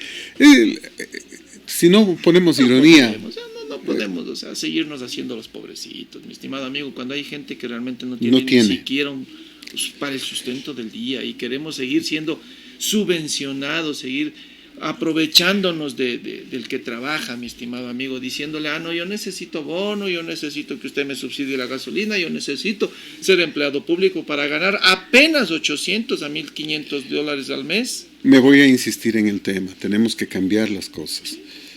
si no ponemos ironía. No podemos, o sea, seguirnos haciendo los pobrecitos, mi estimado amigo, cuando hay gente que realmente no tiene ni siquiera para el sustento del día, y queremos seguir siendo subvencionados, seguir aprovechándonos del que trabaja, mi estimado amigo, diciéndole, no, yo necesito bono, yo necesito que usted me subsidie la gasolina, yo necesito ser empleado público para ganar apenas $800 a $1,500 al mes. Me voy a insistir en el tema, tenemos que cambiar las cosas.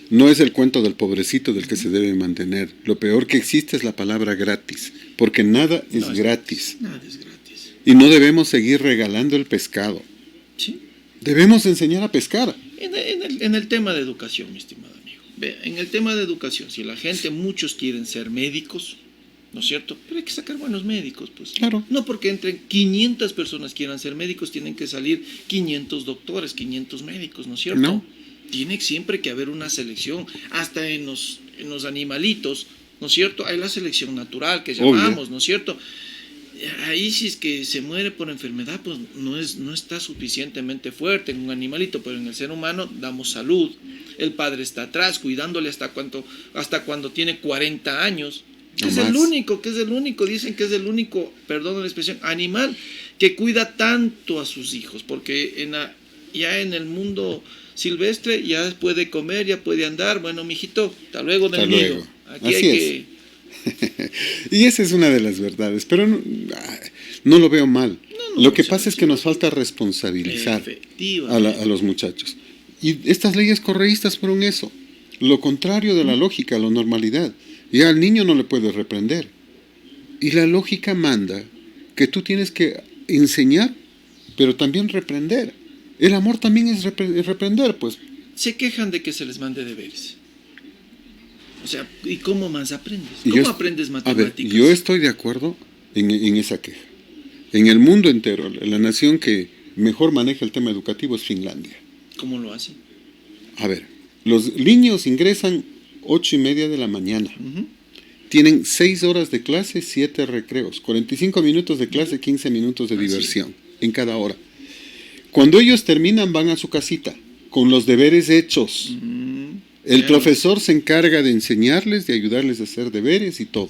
No es el cuento del pobrecito del que se debe mantener. Lo peor que existe es la palabra gratis, porque nada es gratis. Nada es gratis. Y no debemos seguir regalando el pescado. Sí. Debemos enseñar a pescar. En el tema de educación, mi estimado amigo. En el tema de educación, si la gente, muchos quieren ser médicos, ¿no es cierto? Pero hay que sacar buenos médicos, pues. Claro. No porque entren 500 personas quieran ser médicos, tienen que salir 500 doctores, 500 médicos, ¿no es cierto? No. Tiene siempre que haber una selección, hasta en los animalitos, ¿no es cierto? Hay la selección natural que llamamos, obvio, ¿no es cierto? Ahí si es que se muere por enfermedad, pues no está suficientemente fuerte en un animalito, pero en el ser humano damos salud. El padre está atrás, cuidándole hasta cuando tiene 40 años. Que es el único, dicen que es el único, perdón la expresión, animal que cuida tanto a sus hijos, porque ya en el mundo silvestre ya puede comer, ya puede andar. Bueno, mijito, hasta luego del nido. Aquí así hay que... Y esa es una de las verdades, pero no lo veo mal. Lo que pasa es que nos falta responsabilizar a los muchachos. Y estas leyes correístas fueron eso, lo contrario de la lógica, la normalidad. Y al niño no le puedes reprender. Y la lógica manda que tú tienes que enseñar, pero también reprender. El amor también es reprender, pues. Se quejan de que se les mande deberes. O sea, ¿y cómo más aprendes? ¿Cómo aprendes matemáticas? A ver, yo estoy de acuerdo en esa queja. En el mundo entero, la nación que mejor maneja el tema educativo es Finlandia. ¿Cómo lo hacen? A ver, los niños ingresan 8:30 de la mañana. Tienen 6 horas de clase, 7 recreos, 45 minutos de clase, 15 minutos de diversión en cada hora. Cuando ellos terminan, van a su casita con los deberes hechos. El profesor se encarga de enseñarles, de ayudarles a hacer deberes y todo.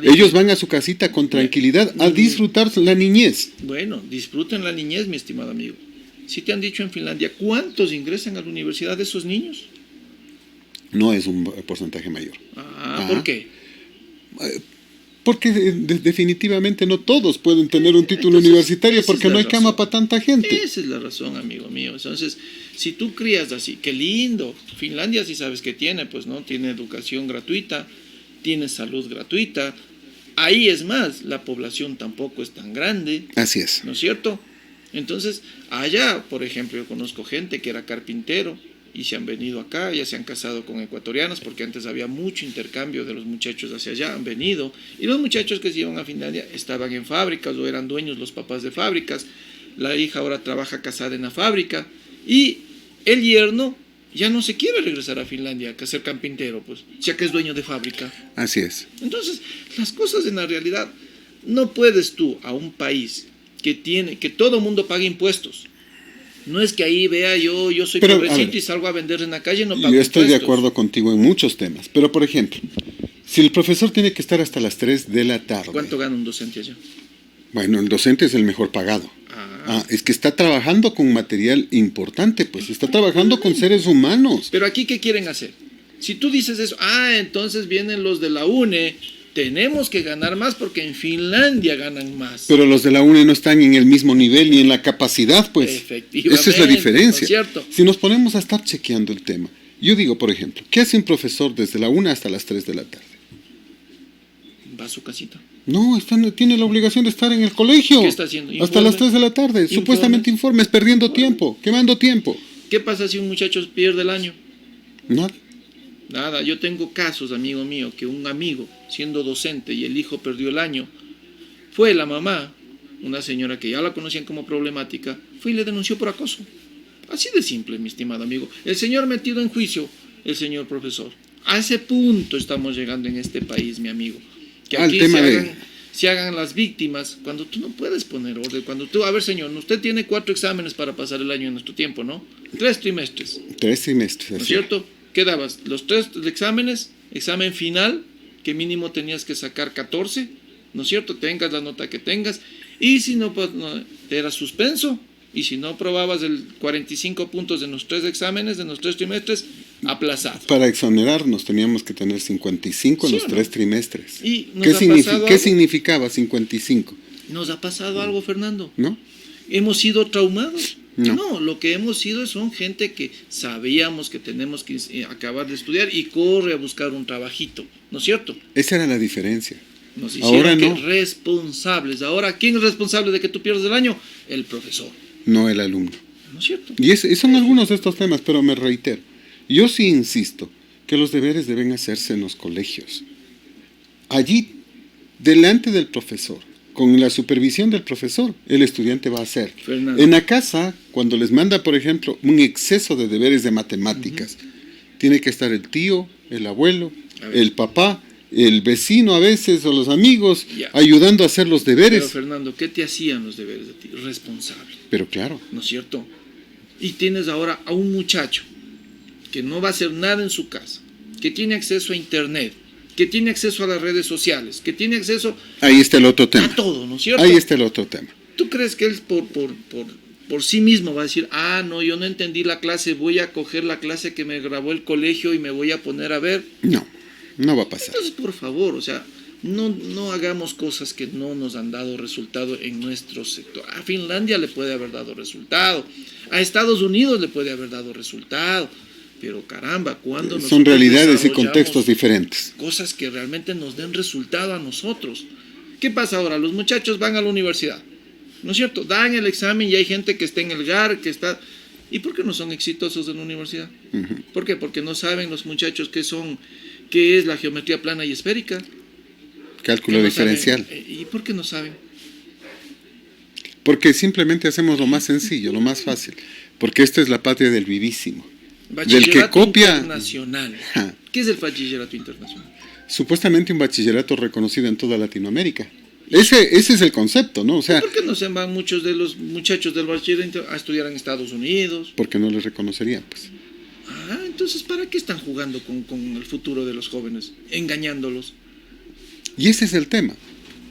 Ellos van a su casita con tranquilidad a disfrutar la niñez. Bueno, disfruten la niñez, mi estimado amigo. Si te han dicho en Finlandia, ¿cuántos ingresan a la universidad de esos niños? No es un porcentaje mayor. ¿Por qué? Porque definitivamente no todos pueden tener un título universitario porque no hay cama para tanta gente. Esa es la razón, amigo mío. Entonces, si tú crías así, qué lindo. Finlandia sí sabes que tiene, pues no, tiene educación gratuita, tiene salud gratuita. Ahí es más, la población tampoco es tan grande. Así es. ¿No es cierto? Entonces, allá, por ejemplo, yo conozco gente que era carpintero y se han venido acá, ya se han casado con ecuatorianos, porque antes había mucho intercambio de los muchachos hacia allá, han venido, y los muchachos que se iban a Finlandia estaban en fábricas o eran dueños los papás de fábricas. La hija ahora trabaja casada en la fábrica y el yerno ya no se quiere regresar a Finlandia a ser carpintero, pues, ya que es dueño de fábrica. Así es. Entonces, las cosas en la realidad, no puedes tú a un país que todo mundo pague impuestos. No es que ahí vea yo soy pobrecito y salgo a vender en la calle, no pago impuestos. Yo estoy de acuerdo contigo en muchos temas, pero por ejemplo, si el profesor tiene que estar hasta las 3 de la tarde. ¿Cuánto gana un docente allá? Bueno, el docente es el mejor pagado. Es que está trabajando con material importante, pues está trabajando con seres humanos. Pero aquí, ¿qué quieren hacer? Si tú dices eso, entonces vienen los de la UNE, tenemos que ganar más porque en Finlandia ganan más. Pero los de la UNE no están en el mismo nivel ni en la capacidad, pues. Efectivamente. Esa es la diferencia. ¿No es cierto? Si nos ponemos a estar chequeando el tema, yo digo, por ejemplo, ¿qué hace un profesor desde la 1 hasta las 3 de la tarde? Va a su casita. No, tiene la obligación de estar en el colegio. ¿Qué está haciendo? Hasta las 3 de la tarde, supuestamente informes, perdiendo tiempo, quemando tiempo. ¿Qué pasa si un muchacho pierde el año? No, Nada, yo tengo casos, amigo mío, que un amigo, siendo docente y el hijo perdió el año, fue la mamá, una señora que ya la conocían como problemática, fue y le denunció por acoso. Así de simple, mi estimado amigo. El señor metido en juicio, el señor profesor. A ese punto estamos llegando en este país, mi amigo. Que aquí se hagan las víctimas cuando tú no puedes poner orden. Cuando tú, a ver señor, usted tiene 4 exámenes para pasar el año en nuestro tiempo, ¿no? 3 trimestres. 3 trimestres. ¿No es cierto? ¿Qué dabas? Los 3 exámenes, examen final, que mínimo tenías que sacar 14, ¿no es cierto? Tengas la nota que tengas. Y si no, pues, no, te era suspenso. Y si no aprobabas el 45 puntos de los 3 exámenes, de los 3 trimestres, aplazado. Para exonerarnos teníamos que tener 55 en ¿Sí los o no? 3 trimestres. ¿Y ¿Qué significaba 55? ¿Nos ha pasado algo, Fernando? ¿No? ¿Hemos sido traumados? No. No, lo que hemos sido son gente que sabíamos que tenemos que acabar de estudiar y corre a buscar un trabajito, ¿no es cierto? Esa era la diferencia. Nos hicieron Ahora no. responsables. Ahora, ¿quién es responsable de que tú pierdas el año? El profesor, No el alumno. ¿no es cierto? Y son algunos de estos temas, pero me reitero. Yo sí insisto que los deberes deben hacerse en los colegios. Allí, delante del profesor, con la supervisión del profesor, el estudiante va a hacer. Fernando. En la casa, cuando les manda, por ejemplo, un exceso de deberes de matemáticas, tiene que estar el tío, el abuelo, el papá, el vecino a veces, o los amigos, Ya. ayudando a hacer los deberes. Pero Fernando, ¿qué te hacían los deberes de ti? Responsable, Pero claro, ¿no es cierto? Y tienes ahora a un muchacho que no va a hacer nada en su casa, que tiene acceso a internet, que tiene acceso a las redes sociales, que tiene acceso ahí está el otro tema. a todo, ¿no es cierto? Ahí está el otro tema. ¿Tú crees que él por sí mismo va a decir, no, yo no entendí la clase, voy a coger la clase que me grabó el colegio y me voy a poner a ver? No, no va a pasar. Entonces, por favor, o sea, no hagamos cosas que no nos han dado resultado en nuestro sector. A Finlandia le puede haber dado resultado, a Estados Unidos le puede haber dado resultado, pero caramba, cuando Son realidades y contextos diferentes. cosas que realmente nos den resultado a nosotros. ¿Qué pasa ahora? Los muchachos van a la universidad, ¿no es cierto? Dan el examen y hay gente que está en el GAR, que está... ¿Y por qué no son exitosos en la universidad? ¿Por qué? Porque no saben los muchachos qué es la geometría plana y esférica. Cálculo No diferencial. saben. ¿Y por qué no saben? Porque simplemente hacemos lo más sencillo, lo más fácil. Porque esta es la patria del vivísimo. Del que copia. Internacional. Ja. ¿Qué es el bachillerato internacional? Supuestamente un bachillerato reconocido en toda Latinoamérica. Ese es el concepto, ¿no? O sea, ¿Por qué no se van muchos de los muchachos del bachillerato a estudiar en Estados Unidos? porque no les reconocerían, pues. Entonces, ¿para qué están jugando con el futuro de los jóvenes? Engañándolos. Y ese es el tema.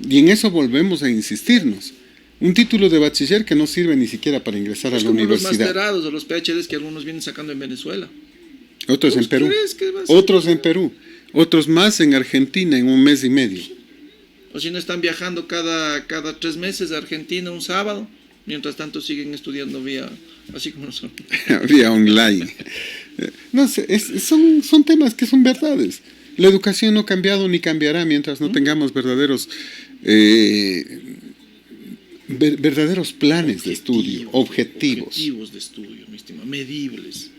Y en eso volvemos a insistirnos. Un título de bachiller que no sirve ni siquiera para ingresar a Es la como los universidad. masterados o los PhDs que algunos vienen sacando en Venezuela. Otros en ¿Vos Perú. crees que va a ser? Otros en Perú. Otros más en Argentina en un mes y medio. O si no están viajando cada 3 meses a Argentina un sábado, mientras tanto siguen estudiando vía, así como nosotros. Vía online. No sé, son temas que son verdades. La educación no ha cambiado ni cambiará mientras no tengamos verdaderos planes de estudio, objetivos de estudio, mi estimado, medibles.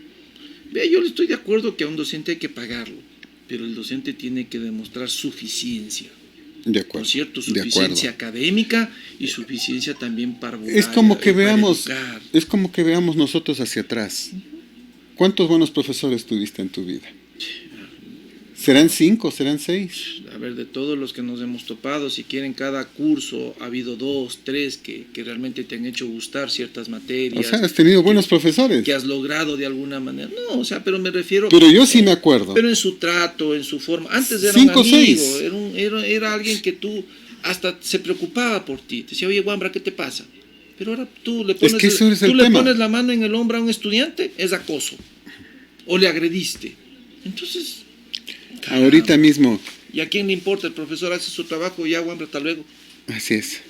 Vea, yo le estoy de acuerdo que a un docente hay que pagarlo, pero el docente tiene que demostrar suficiencia. De acuerdo. ¿No es cierto? De acuerdo. Suficiencia académica y suficiencia también para Es como que veamos nosotros hacia atrás. ¿Cuántos buenos profesores tuviste en tu vida? ¿Serán 5? ¿Serán 6? A ver, de todos los que nos hemos topado, si quieren, cada curso ha habido 2, 3 que realmente te han hecho gustar ciertas materias. O sea, has tenido buenos profesores. Que has logrado de alguna manera. No, o sea, pero me refiero... Pero yo sí me acuerdo. Pero en su trato, en su forma. Antes era 5 o un amigo, 6. Era alguien que tú hasta se preocupaba por ti. Te decía, oye, Wambra, ¿qué te pasa? Pero ahora tú le pones, Es que eso es el tema. pones la mano en el hombro a un estudiante, es acoso. O le agrediste. Entonces... Ahorita mismo. ¿Y a quién le importa? El profesor hace su trabajo y ya, Wambra, hasta luego. Así es.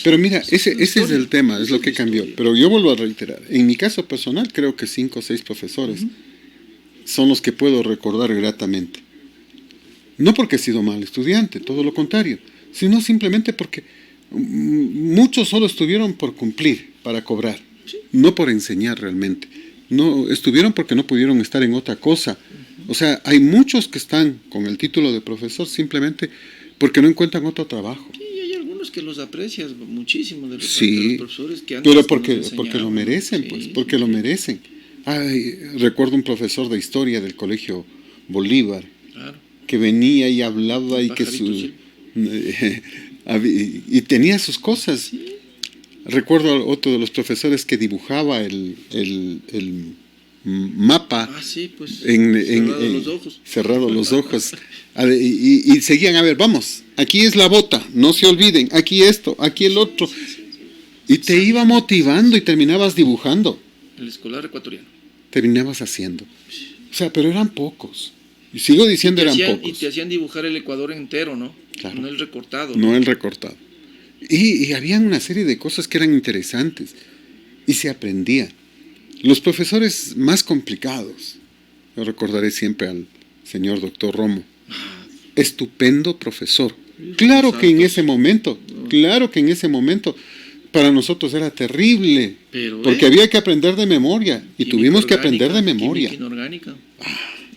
Pero mira, ese es el tema, es lo que cambió. Pero yo vuelvo a reiterar. En mi caso personal, creo que 5 o 6 profesores son los que puedo recordar gratamente. No porque he sido mal estudiante, todo lo contrario, sino simplemente porque muchos solo estuvieron por cumplir, para cobrar, no por enseñar realmente. no estuvieron porque no pudieron estar en otra cosa. O sea, hay muchos que están con el título de profesor simplemente porque no encuentran otro trabajo. Sí, y hay algunos que los aprecias muchísimo de los, Sí, de los profesores que antes pero nos porque enseñaban. lo merecen, Sí, pues, porque sí, lo sí. merecen. Ay, recuerdo un profesor de historia del Colegio Bolívar Claro. que venía y hablaba El y que pajarito, sí. y tenía sus cosas. Sí. Recuerdo a otro de los profesores que dibujaba el mapa Ah, sí, pues. cerrado los ojos. cerrado los ojos. Y seguían, a ver, vamos, aquí es la bota, no se olviden, aquí esto, aquí el otro. Y te iba motivando y terminabas dibujando, El escolar ecuatoriano. terminabas haciendo. O sea, pero eran pocos. Y sigo diciendo eran Y pocos. te hacían dibujar el Ecuador entero, ¿no? Claro. No el recortado. No el recortado. Y habían una serie de cosas que eran interesantes y se aprendía. Los profesores más complicados, yo recordaré siempre al señor doctor Romo, estupendo profesor. Claro que en ese momento, para nosotros era terrible, Pero, porque había que aprender de memoria y química tuvimos que orgánica, aprender de memoria. Química inorgánica.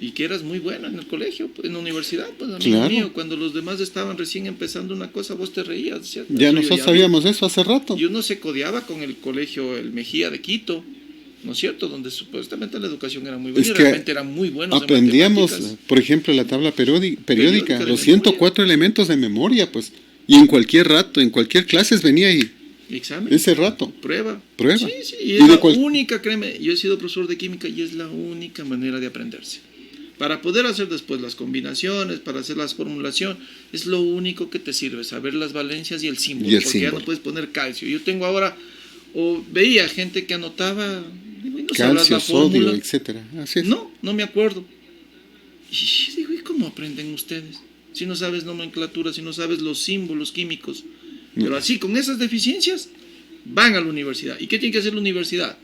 Y que eras muy bueno en el colegio, pues, en la universidad, pues amigo Claro. mío, cuando los demás estaban recién empezando una cosa, vos te reías, ¿cierto? Ya Eso nosotros vi. sabíamos eso hace rato. Y uno se codeaba con el colegio El Mejía de Quito, ¿no es cierto? Donde supuestamente la educación era muy buena Es y que realmente eran muy buenos aprendíamos, en matemáticas. por ejemplo, la tabla periódica, de los memoria. 104 elementos de memoria, pues, y en cualquier rato, en cualquier clase venía ahí, Examen. ese rato. Prueba. Prueba. Sí, sí. Y Y es de la cual- única, créeme, yo he sido profesor de química y es la única manera de aprenderse. Para poder hacer después las combinaciones, para hacer las formulaciones, es lo único que te sirve, saber las valencias y el símbolo, Y el porque ya símbolo. no puedes poner calcio. Yo tengo ahora, o veía gente que anotaba, digo, ¿y no sabrás Calcio, la sodio, fórmula? etcétera. Así es. No me acuerdo. Y digo, ¿y cómo aprenden ustedes? Si no sabes nomenclatura, si no sabes los símbolos químicos. Pero así, con esas deficiencias, van a la universidad. ¿Y qué tiene que hacer la universidad?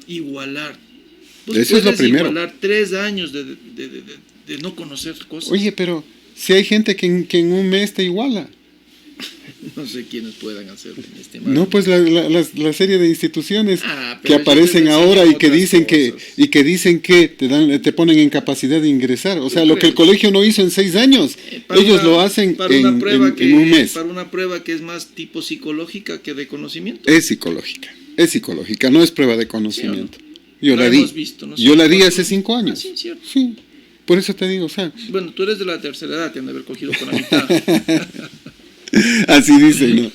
Igualar. Vos Eso es lo puedes primero. igualar 3 años de no conocer cosas. Oye, pero si hay gente que en un mes te iguala. No sé quiénes puedan hacerlo en este No, pues la serie de instituciones Ah, pero que ellos aparecen les ahora enseñan y que otras dicen cosas. que dicen que te ponen en capacidad de ingresar. O sea, lo que el colegio no hizo en 6 años, Para ellos una- lo hacen para una prueba en un mes. Para una prueba que es más tipo psicológica que de conocimiento. Es psicológica, no es prueba de conocimiento. Yo Lo la di. hemos visto, ¿no? Yo la di Porque- hace 5 años. Ah, sí, cierto. Sí. Por eso te digo, o sea, Bueno, tú eres de la tercera edad, te han de haber cogido con la mitad. así dicen, ¿no?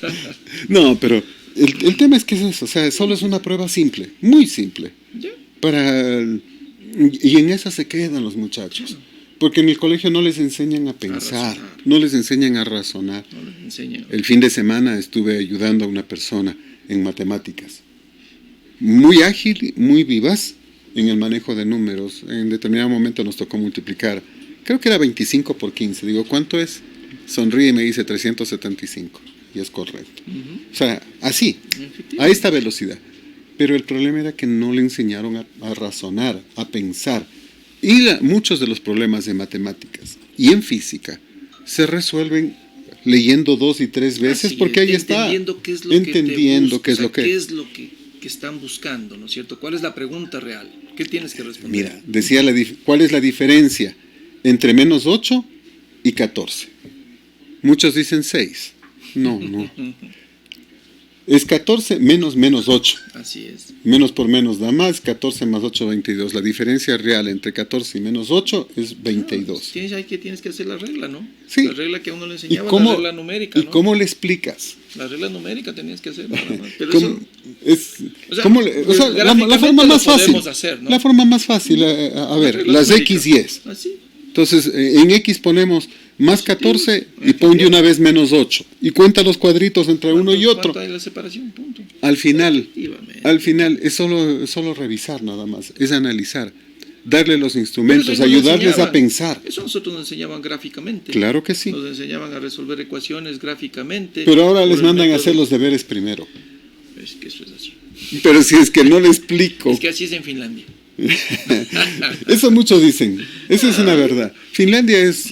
No, pero el tema es que es eso, o sea, solo es una prueba simple, muy simple. ¿Ya? Y en esa se quedan los muchachos. Porque en el colegio no les enseñan a pensar, razonar. no les enseñan a razonar. No les enseñan. El fin de semana estuve ayudando a una persona en matemáticas. Muy ágil, muy vivaz en el manejo de números. En determinado momento nos tocó multiplicar, creo que era 25 por 15. Digo, ¿cuánto es? Sonríe y me dice 375. Y es correcto. Ujú. O sea, así, Efectivamente. a esta velocidad. Pero el problema era que no le enseñaron a razonar, a pensar. Y muchos de los problemas de matemáticas y en física se resuelven leyendo 2 y 3 veces Así porque es, ahí está. entendiendo qué es lo Entendiendo que te busca, qué es lo que... qué es lo que están buscando, ¿no es cierto? ¿Cuál es la pregunta real? ¿Qué tienes que responder? Mira, decía ¿cuál es la diferencia entre menos 8 y 14? Muchos dicen 6. No. Es 14 menos 8. Así es. Menos por menos da más, 14 más 8, 22. La diferencia real entre 14 y menos 8 es 22. Tienes que hacer la regla, ¿no? Sí. La regla que a uno le ¿Y enseñaba, cómo, la regla numérica, ¿y ¿no? cómo le explicas? La regla numérica tenías que hacer nada más. Pero ¿Cómo? eso, La forma más lo fácil. podemos hacer, ¿no? La forma más fácil, a ver, regla las numérica. X y es. Así. Entonces, en X ponemos más 14 y pon de una vez menos 8. Y cuenta los cuadritos entre uno y otro. ¿Cuánto hay la separación? Punto. Al final Efectivamente. es solo revisar nada más, es analizar, darle los instrumentos, Pero eso nos ayudarles a enseñaban. pensar. Eso nosotros nos enseñaban gráficamente. Claro que sí. Nos enseñaban a resolver ecuaciones gráficamente. Pero ahora por les el mandan a método- hacer los deberes primero. Es que eso es así. Pero si es que no le explico. Es que así es en Finlandia. Eso muchos dicen. Esa es una verdad. Finlandia es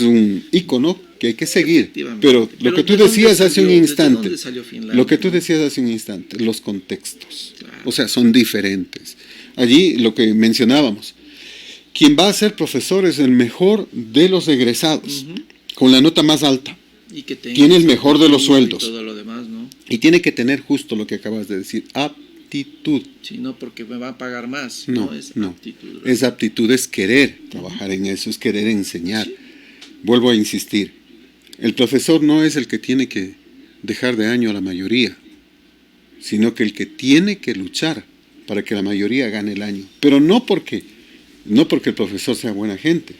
un ícono que hay que seguir. Efectivamente. Pero lo que tú decías hace un instante, ¿Desde dónde salió Finlandia? lo que tú decías hace un instante, los contextos, Claro. o sea, son diferentes. Allí lo que mencionábamos, quien va a ser profesor es el mejor de los egresados, con la nota más alta, Y que tenga tiene el mejor de los sueldos. Y todo lo demás, ¿no? y tiene que tener justo lo que acabas de decir, aptitud. Sí, no porque me va a pagar más, No, es no. aptitud. Es aptitud, es querer trabajar en eso, es querer enseñar. Sí. Vuelvo a insistir, el profesor no es el que tiene que dejar de año a la mayoría, sino que el que tiene que luchar para que la mayoría gane el año. Pero no porque el profesor sea buena gente,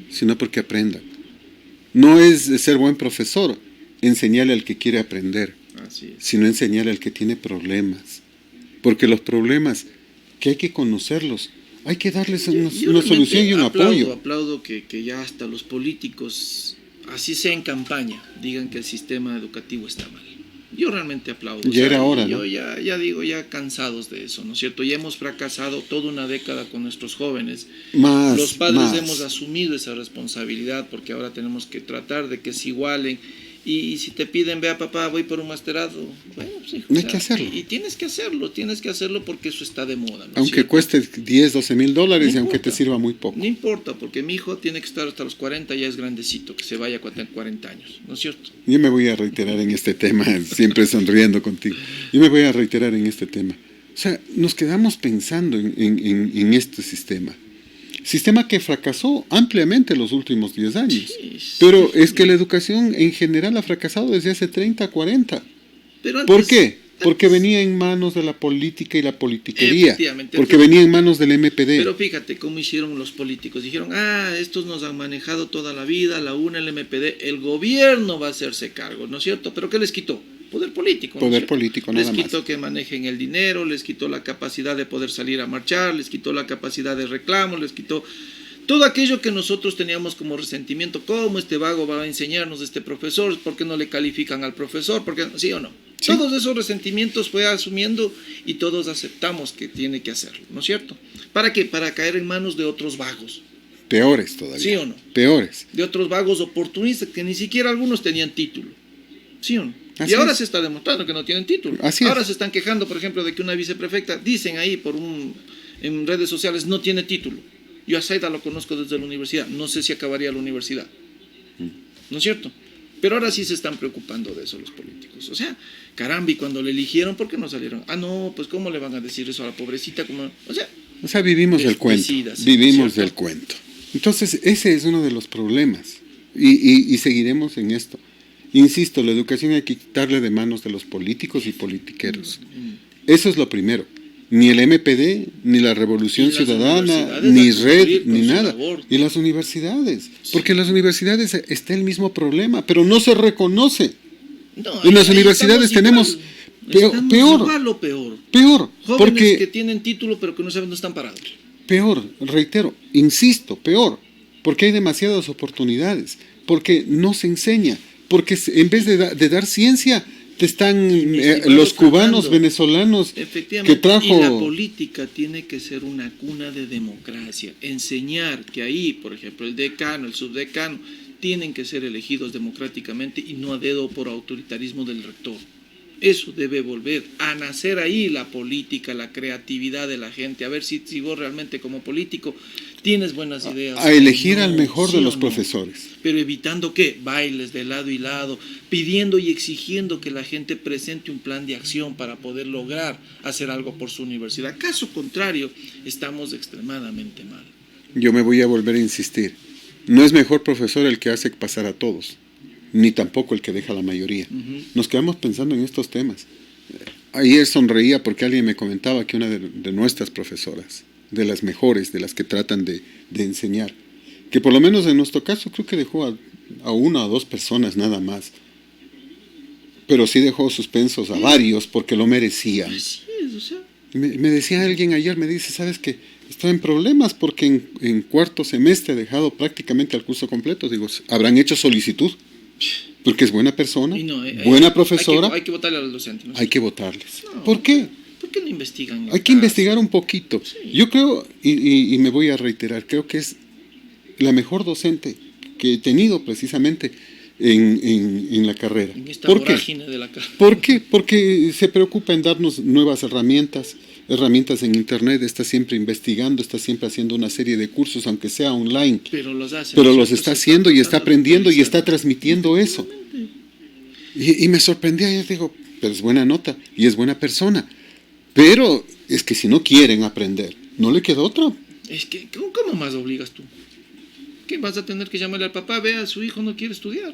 sino porque aprendan. No es de ser buen profesor enseñarle al que quiere aprender, Así es. sino enseñarle al que tiene problemas. Porque los problemas, que hay que conocerlos, hay que darles una Realmente solución y un apoyo. Aplaudo que ya hasta los políticos, así sea en campaña, digan que el sistema educativo está mal. Yo realmente aplaudo. Ya era hora, yo ¿no? ya digo, ya cansados de eso, ¿no es cierto? Ya hemos fracasado toda una década con nuestros jóvenes. Los padres hemos asumido esa responsabilidad porque ahora tenemos que tratar de que se igualen. Y si te piden, vea papá, voy por un masterado, bueno, pues hijo, No hay que hacerlo. Y tienes que hacerlo porque eso está de moda, ¿no es Aunque cierto? cueste 10, 12 mil dólares No y aunque importa. te sirva muy poco. No importa, porque mi hijo tiene que estar hasta los 40, ya es grandecito, que se vaya cuando tenga 40 años, ¿no es cierto? Yo me voy a reiterar en este tema, siempre sonriendo contigo. Yo me voy a reiterar en este tema. O sea, nos quedamos pensando en este sistema. Sistema que fracasó ampliamente los últimos 10 años. Sí, Pero sí. es que la educación en general ha fracasado desde hace 30, 40. Pero antes, ¿Por qué? Porque antes- venía en manos de la política y la politiquería. Efectivamente. Porque venía en manos del MPD. Pero fíjate cómo hicieron los políticos. Dijeron, estos nos han manejado toda la vida, la UNA, el MPD, el gobierno va a hacerse cargo, ¿no es cierto? ¿Pero qué les quitó? Poder político. ¿no es Poder cierto? político, Les nada más. quitó que manejen el dinero, les quitó la capacidad de poder salir a marchar, les quitó la capacidad de reclamo, les quitó todo aquello que nosotros teníamos como resentimiento. ¿Cómo este vago va a enseñarnos este profesor? ¿Por qué no le califican al profesor? ¿Por qué? ¿Sí o no? Sí. Todos esos resentimientos fue asumiendo y todos aceptamos que tiene que hacerlo, ¿no es cierto? ¿Para qué? Para caer en manos de otros vagos, Peores todavía. ¿sí o no? Peores. De otros vagos oportunistas que ni siquiera algunos tenían título, ¿sí o no? Así Y ahora es. se está demostrando que no tienen título. Así ahora es. se están quejando, por ejemplo, de que una viceprefecta, dicen ahí en redes sociales, no tiene título. Yo a Zaida lo conozco desde la universidad, no sé si acabaría la universidad, ¿no es cierto? Pero ahora sí se están preocupando de eso los políticos. O sea, caramba, y cuando le eligieron, ¿por qué no salieron? No, pues ¿cómo le van a decir eso a la pobrecita? O sea, Vivimos del cuento. Pesticidas, Vivimos ¿cierto? del cuento. Entonces, ese es uno de los problemas. Y seguiremos en esto. Insisto, la educación hay que quitarle de manos de los políticos y politiqueros. Eso es lo primero. Ni el MPD, ni la Revolución Y las Ciudadana, universidades ni a Red, cumplir con ni su nada. labor. Y las universidades. Porque en las universidades está el mismo problema, pero no se reconoce. no, En las ahí universidades estamos tenemos estamos peor. igual o peor. Peor, Jóvenes porque que tienen título pero que no saben dónde están parados. peor, reitero, insisto, peor, porque hay demasiadas oportunidades, porque no se enseña, porque en vez de dar ciencia, te están mi estimado los cubanos, Fernando, venezolanos, que Efectivamente, trajo... y la política tiene que ser una cuna de democracia. Enseñar que ahí, por ejemplo, el decano, el subdecano, tienen que ser elegidos democráticamente y no a dedo por autoritarismo del rector. Eso debe volver a nacer ahí la política, la creatividad de la gente. A ver si vos realmente como político tienes buenas ideas. a elegir No, al mejor ¿sí de o los no? profesores. Pero evitando que bailes de lado y lado, pidiendo y exigiendo que la gente presente un plan de acción para poder lograr hacer algo por su universidad. Caso contrario, estamos extremadamente mal. Yo me voy a volver a insistir. No es mejor profesor el que hace pasar a todos, ni tampoco el que deja a la mayoría. Nos quedamos pensando en estos temas. Ayer sonreía porque alguien me comentaba que una de nuestras profesoras, de las mejores, de las que tratan de enseñar, que por lo menos en nuestro caso creo que dejó a una o dos personas nada más, pero sí dejó suspensos a varios porque lo merecían. Así es, o sea. Me decía alguien ayer, me dice, ¿sabes qué? Estoy en problemas porque en cuarto semestre he dejado prácticamente el curso completo. Digo, ¿habrán hecho solicitud? Porque es buena persona, Y no, buena profesora, hay que votarle a los docentes. ¿no? hay que votarles. No. ¿Por qué? ¿Por qué no investigan? el Hay que caso? investigar un poquito. Sí. Yo creo, y me voy a reiterar, creo que es la mejor docente que he tenido precisamente, en la carrera. En esta ¿Por qué? vorágine de la carrera. ¿Por qué? Porque se preocupa en darnos nuevas herramientas en Internet, está siempre investigando, está siempre haciendo una serie de cursos, aunque sea online. Pero los hace. Pero ¿no? los está haciendo y está tratando de aprendiendo y actualizar. está transmitiendo eso. Y me sorprendía, yo digo, pero es buena nota y es buena persona. Pero es que si no quieren aprender, no le queda otra. Es que, ¿cómo más obligas tú? ¿Qué vas a tener que llamarle al papá? Vea, su hijo no quiere estudiar.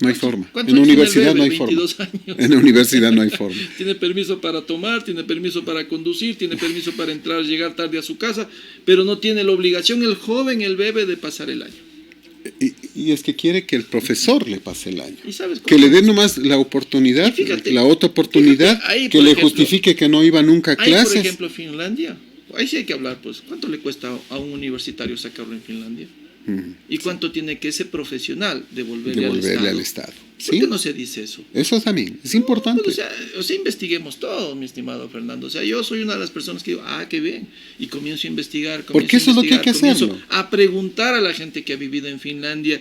No hay forma. ¿Cuántos En la años tiene el universidad bebé? no hay forma. 22 años. En la universidad no hay forma. Tiene permiso para tomar, tiene permiso para conducir, tiene permiso para entrar, llegar tarde a su casa, pero no tiene la obligación el joven, el bebé, de pasar el año. Y es que quiere que el profesor le pase el año. ¿Y sabes Que cómo? le dé nomás la oportunidad, Y fíjate, la otra oportunidad, fíjate, ahí, que por le ejemplo, justifique que no iba nunca a Ahí, clases. por ejemplo, Finlandia. Ahí sí hay que hablar, pues. ¿Cuánto le cuesta a un universitario sacarlo en Finlandia? ¿Y cuánto tiene que ese profesional devolverle al Estado? ¿Por ¿Sí? qué no se dice eso? Eso también, es importante. Pues, o sea, investiguemos todo, mi estimado Fernando. O sea, yo soy una de las personas que digo, qué bien. Y comienzo a investigar. Porque eso es lo que hay que comienzo hacerlo. a preguntar a la gente que ha vivido en Finlandia.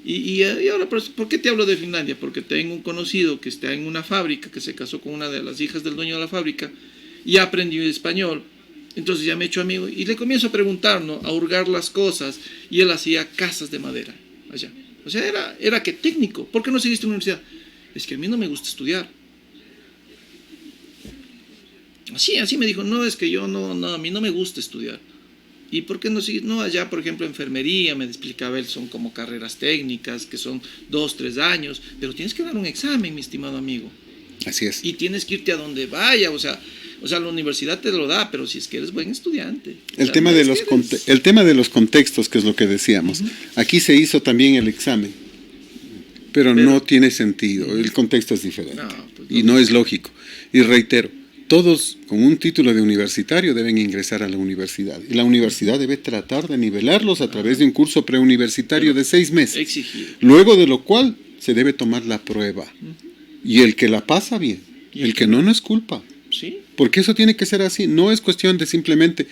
Y ahora, ¿por qué te hablo de Finlandia? Porque tengo un conocido que está en una fábrica, que se casó con una de las hijas del dueño de la fábrica y ha aprendido español. Entonces ya me he hecho amigo y le comienzo a preguntar, ¿no? A hurgar las cosas, y él hacía casas de madera allá. O sea, era que técnico. ¿Por qué no seguiste en la universidad? Es que a mí no me gusta estudiar. Así me dijo, no, es que yo no, a mí no me gusta estudiar. ¿Y por qué no sigues? No, allá, por ejemplo, enfermería, me explicaba él, son como carreras técnicas, que son 2, 3 años, pero tienes que dar un examen, mi estimado amigo. Así es. Y tienes que irte a donde vaya, o sea, la universidad te lo da, pero si es que eres buen estudiante. El tema de los contextos, que es lo que decíamos. Aquí se hizo también el examen, pero no tiene sentido. El contexto es diferente. Y no es lógico. Y reitero, todos con un título de universitario deben ingresar a la universidad. Y la universidad debe tratar de nivelarlos a través de un curso preuniversitario de 6 meses. Exigido. Luego de lo cual se debe tomar la prueba. Y el que la pasa bien, el que no es culpa. ¿Sí? Porque eso tiene que ser así. No es cuestión de simplemente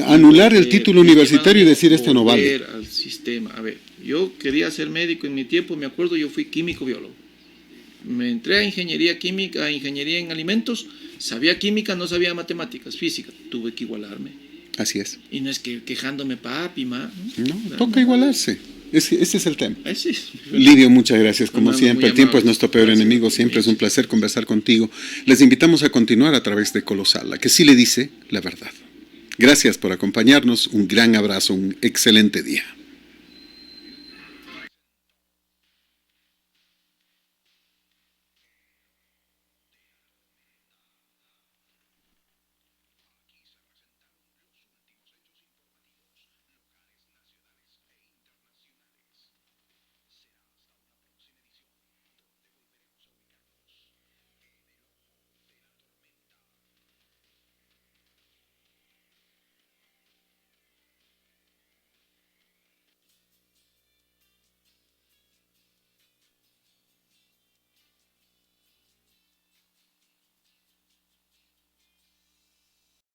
anular el título universitario y decir no vale. Al sistema. A ver, yo quería ser médico en mi tiempo, me acuerdo, yo fui químico biólogo. Me entré a ingeniería química, a ingeniería en alimentos, sabía química, no sabía matemáticas, física, tuve que igualarme. Así es. Y no es que quejándome, papi, No, toca igualarse. Ese es el tema. Así es. Livio, muchas gracias. Como Fernando, siempre, el tiempo es nuestro peor Gracias. enemigo. Siempre es un placer conversar contigo. Les invitamos a continuar a través de Colosal, la que sí le dice la verdad. Gracias por acompañarnos. Un gran abrazo, un excelente día.